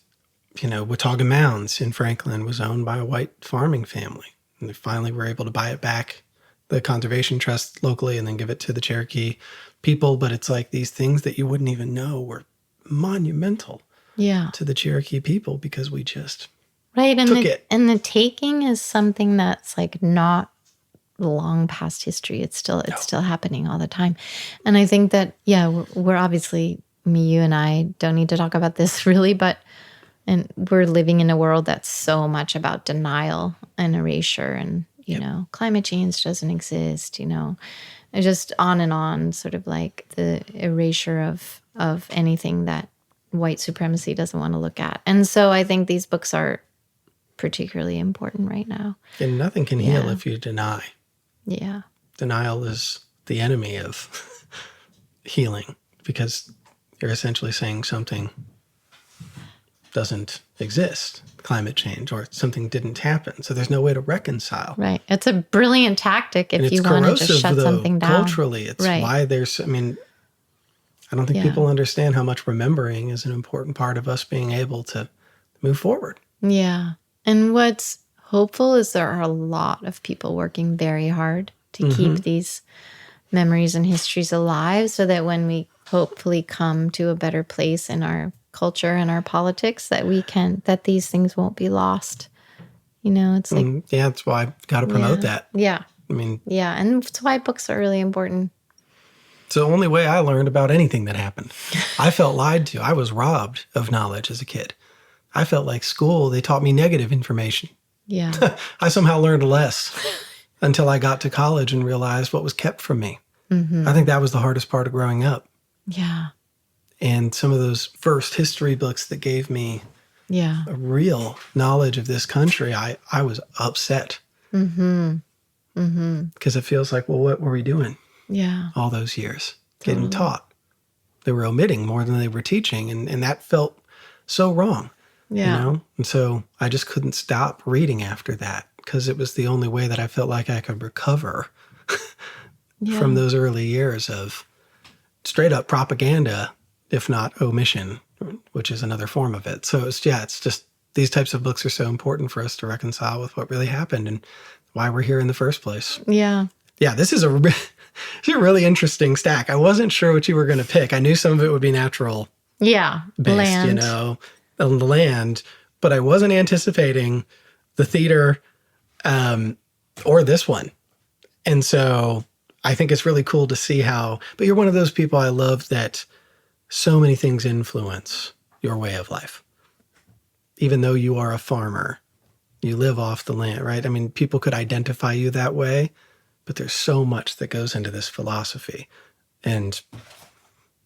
Watauga Mounds in Franklin was owned by a white farming family. And they finally were able to buy it back, the Conservation Trust locally, and then give it to the Cherokee people. But it's like these things that you wouldn't even know were monumental to the Cherokee people because we just took it. And the taking is something that's like not long past history. It's still happening all the time. And I think that, we're obviously, you and I don't need to talk about this really, and we're living in a world that's so much about denial and erasure and, climate change doesn't exist, just on and on, sort of like the erasure of anything that white supremacy doesn't want to look at. And so I think these books are particularly important right now. And nothing can heal if you deny. Yeah. Denial is the enemy of healing because you're essentially saying something doesn't exist, climate change, or something didn't happen. So there's no way to reconcile. Right. It's a brilliant tactic if you want to just shut something down. Culturally, it's why I don't think people understand how much remembering is an important part of us being able to move forward. Yeah. And what's hopeful is there are a lot of people working very hard to keep these memories and histories alive so that when we hopefully come to a better place in our culture and our politics that these things won't be lost. It's like... that's why I've got to promote that. Yeah. Yeah, and that's why books are really important. It's the only way I learned about anything that happened. I felt lied to. I was robbed of knowledge as a kid. I felt like school, they taught me negative information. Yeah. I somehow learned less until I got to college and realized what was kept from me. I think that was the hardest part of growing up. Yeah. And some of those first history books that gave me a real knowledge of this country, I was upset. Because it feels like, well, what were we doing? Yeah. All those years getting taught. They were omitting more than they were teaching. And that felt so wrong. Yeah. And so I just couldn't stop reading after that because it was the only way that I felt like I could recover from those early years of straight up propaganda, if not omission, which is another form of it. So it's just these types of books are so important for us to reconcile with what really happened and why we're here in the first place. Yeah. Yeah, this is a really interesting stack. I wasn't sure what you were going to pick. I knew some of it would be natural based, land. On the land, but I wasn't anticipating the theater or this one. And so I think it's really cool to see but you're one of those people I love that so many things influence your way of life. Even though you are a farmer, you live off the land, right? I mean, people could identify you that way, but there's so much that goes into this philosophy. And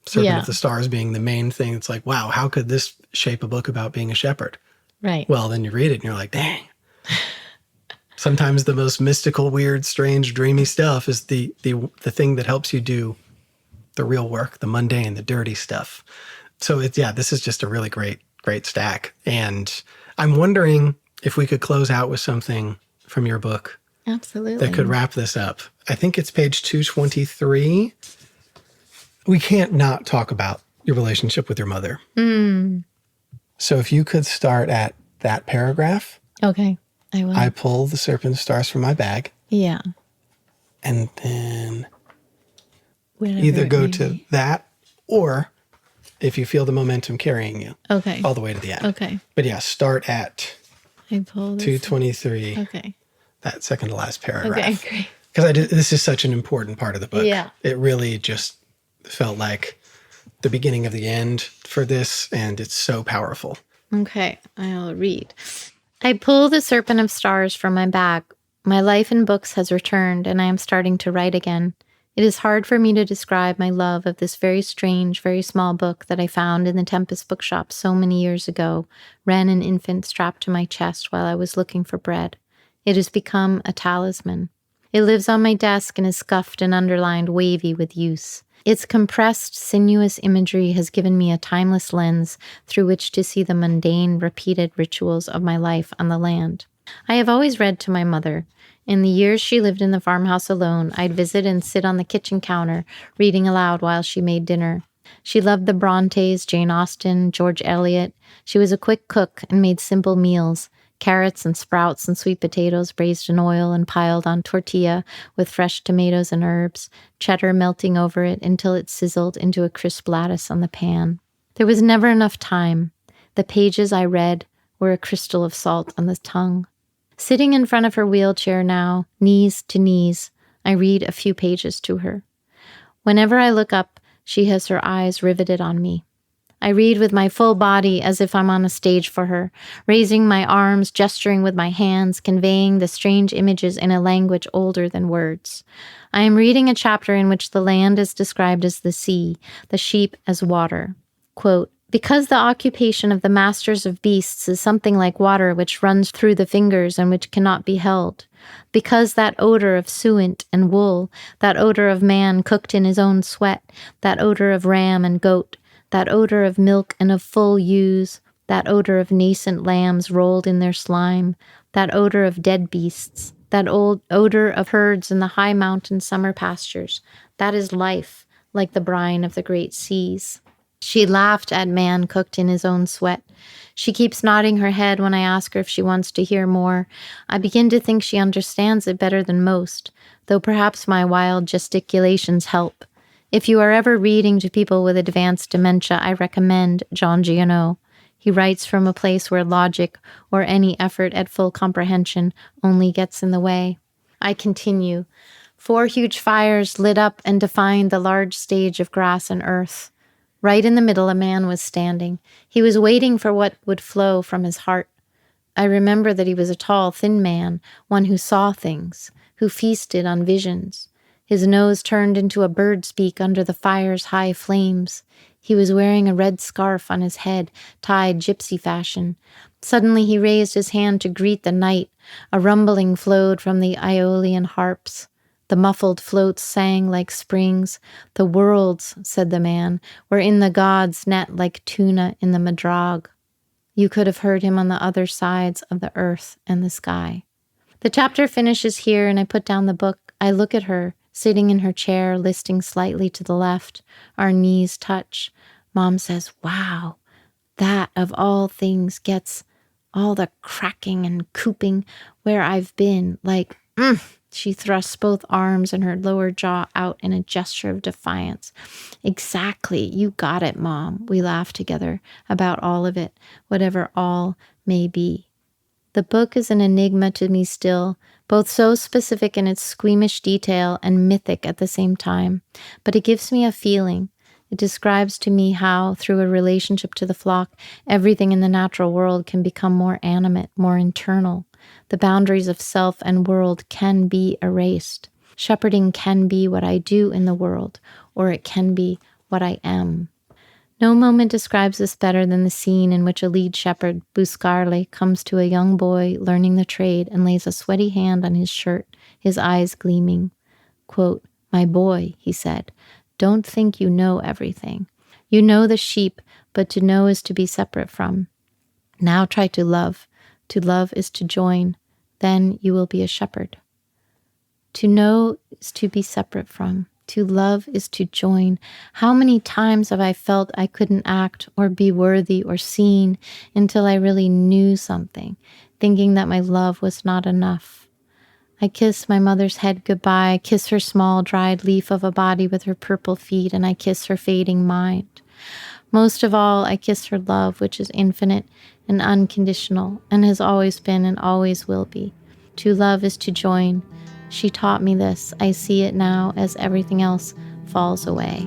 Serpent of the Stars being the main thing, it's like, wow, how could this shape a book about being a shepherd? Right. Well, then you read it and you're like, dang. Sometimes the most mystical, weird, strange, dreamy stuff is the thing that helps you do the real work, the mundane, the dirty stuff. So this is just a really great stack. And I'm wondering if we could close out with something from your book. Absolutely. That could wrap this up. I think it's page 223. We can't not talk about your relationship with your mother. So if you could start at that paragraph. Okay, I will. I pull the Serpent of Stars from my bag. Yeah. And then Whatever either go to that or if you feel the momentum carrying you. Okay. All the way to the end. Okay. But start at I pull this 223. Okay. that second to last paragraph. Okay, great. Because this is such an important part of the book. Yeah. It really just felt like the beginning of the end for this, and it's so powerful. Okay, I'll read. I pull the Serpent of Stars from my bag. My life in books has returned, and I am starting to write again. It is hard for me to describe my love of this very strange, very small book that I found in the Tempest bookshop so many years ago, Wren an infant strapped to my chest while I was looking for bread. It has become a talisman. It lives on my desk and is scuffed and underlined wavy with use. Its compressed, sinuous imagery has given me a timeless lens through which to see the mundane, repeated rituals of my life on the land. I have always read to my mother. In the years she lived in the farmhouse alone, I'd visit and sit on the kitchen counter, reading aloud while she made dinner. She loved the Brontes, Jane Austen, George Eliot. She was a quick cook and made simple meals, carrots and sprouts and sweet potatoes braised in oil and piled on tortilla with fresh tomatoes and herbs, cheddar melting over it until it sizzled into a crisp lattice on the pan. There was never enough time. The pages I read were a crystal of salt on the tongue. Sitting in front of her wheelchair now, knees to knees, I read a few pages to her. Whenever I look up, she has her eyes riveted on me. I read with my full body as if I'm on a stage for her, raising my arms, gesturing with my hands, conveying the strange images in a language older than words. I am reading a chapter in which the land is described as the sea, the sheep as water. Quote, because the occupation of the masters of beasts is something like water which runs through the fingers and which cannot be held. Because that odor of suet and wool, that odor of man cooked in his own sweat, that odor of ram and goat, that odor of milk and of full ewes, that odor of nascent lambs rolled in their slime, that odor of dead beasts, that old odor of herds in the high mountain summer pastures, that is life, like the brine of the great seas. She laughed at man cooked in his own sweat. She keeps nodding her head when I ask her if she wants to hear more. I begin to think she understands it better than most, though perhaps my wild gesticulations help. If you are ever reading to people with advanced dementia, I recommend John Giono. He writes from a place where logic or any effort at full comprehension only gets in the way. I continue. 4 huge fires lit up and defined the large stage of grass and earth. Right in the middle, a man was standing. He was waiting for what would flow from his heart. I remember that he was a tall, thin man, one who saw things, who feasted on visions. His nose turned into a bird's beak under the fire's high flames. He was wearing a red scarf on his head, tied gypsy fashion. Suddenly he raised his hand to greet the night. A rumbling flowed from the Aeolian harps. The muffled floats sang like springs. The worlds, said the man, were in the gods' net like tuna in the Madrag. You could have heard him on the other sides of the earth and the sky. The chapter finishes here, and I put down the book. I look at her, sitting in her chair, listing slightly to the left. Our knees touch. Mom says, wow, that of all things gets all the cracking and cooping where I've been, like, She thrusts both arms and her lower jaw out in a gesture of defiance. Exactly. You got it, Mom. We laugh together about all of it, whatever all may be. The book is an enigma to me still, both so specific in its squeamish detail and mythic at the same time. But it gives me a feeling. It describes to me how, through a relationship to the flock, everything in the natural world can become more animate, more internal. The boundaries of self and world can be erased. Shepherding can be what I do in the world, or it can be what I am. No moment describes this better than the scene in which a lead shepherd, Buscarle, comes to a young boy learning the trade and lays a sweaty hand on his shirt, his eyes gleaming. Quote, "My boy," he said, "don't think you know everything. You know the sheep, but to know is to be separate from. Now try to love. To love is to join. Then you will be a shepherd." To know is to be separate from. To love is to join. How many times have I felt I couldn't act or be worthy or seen until I really knew something, thinking that my love was not enough. I kiss my mother's head goodbye. I kiss her small dried leaf of a body with her purple feet, and I kiss her fading mind. Most of all, I kiss her love, which is infinite and unconditional, and has always been and always will be. To love is to join. She taught me this. I see it now as everything else falls away.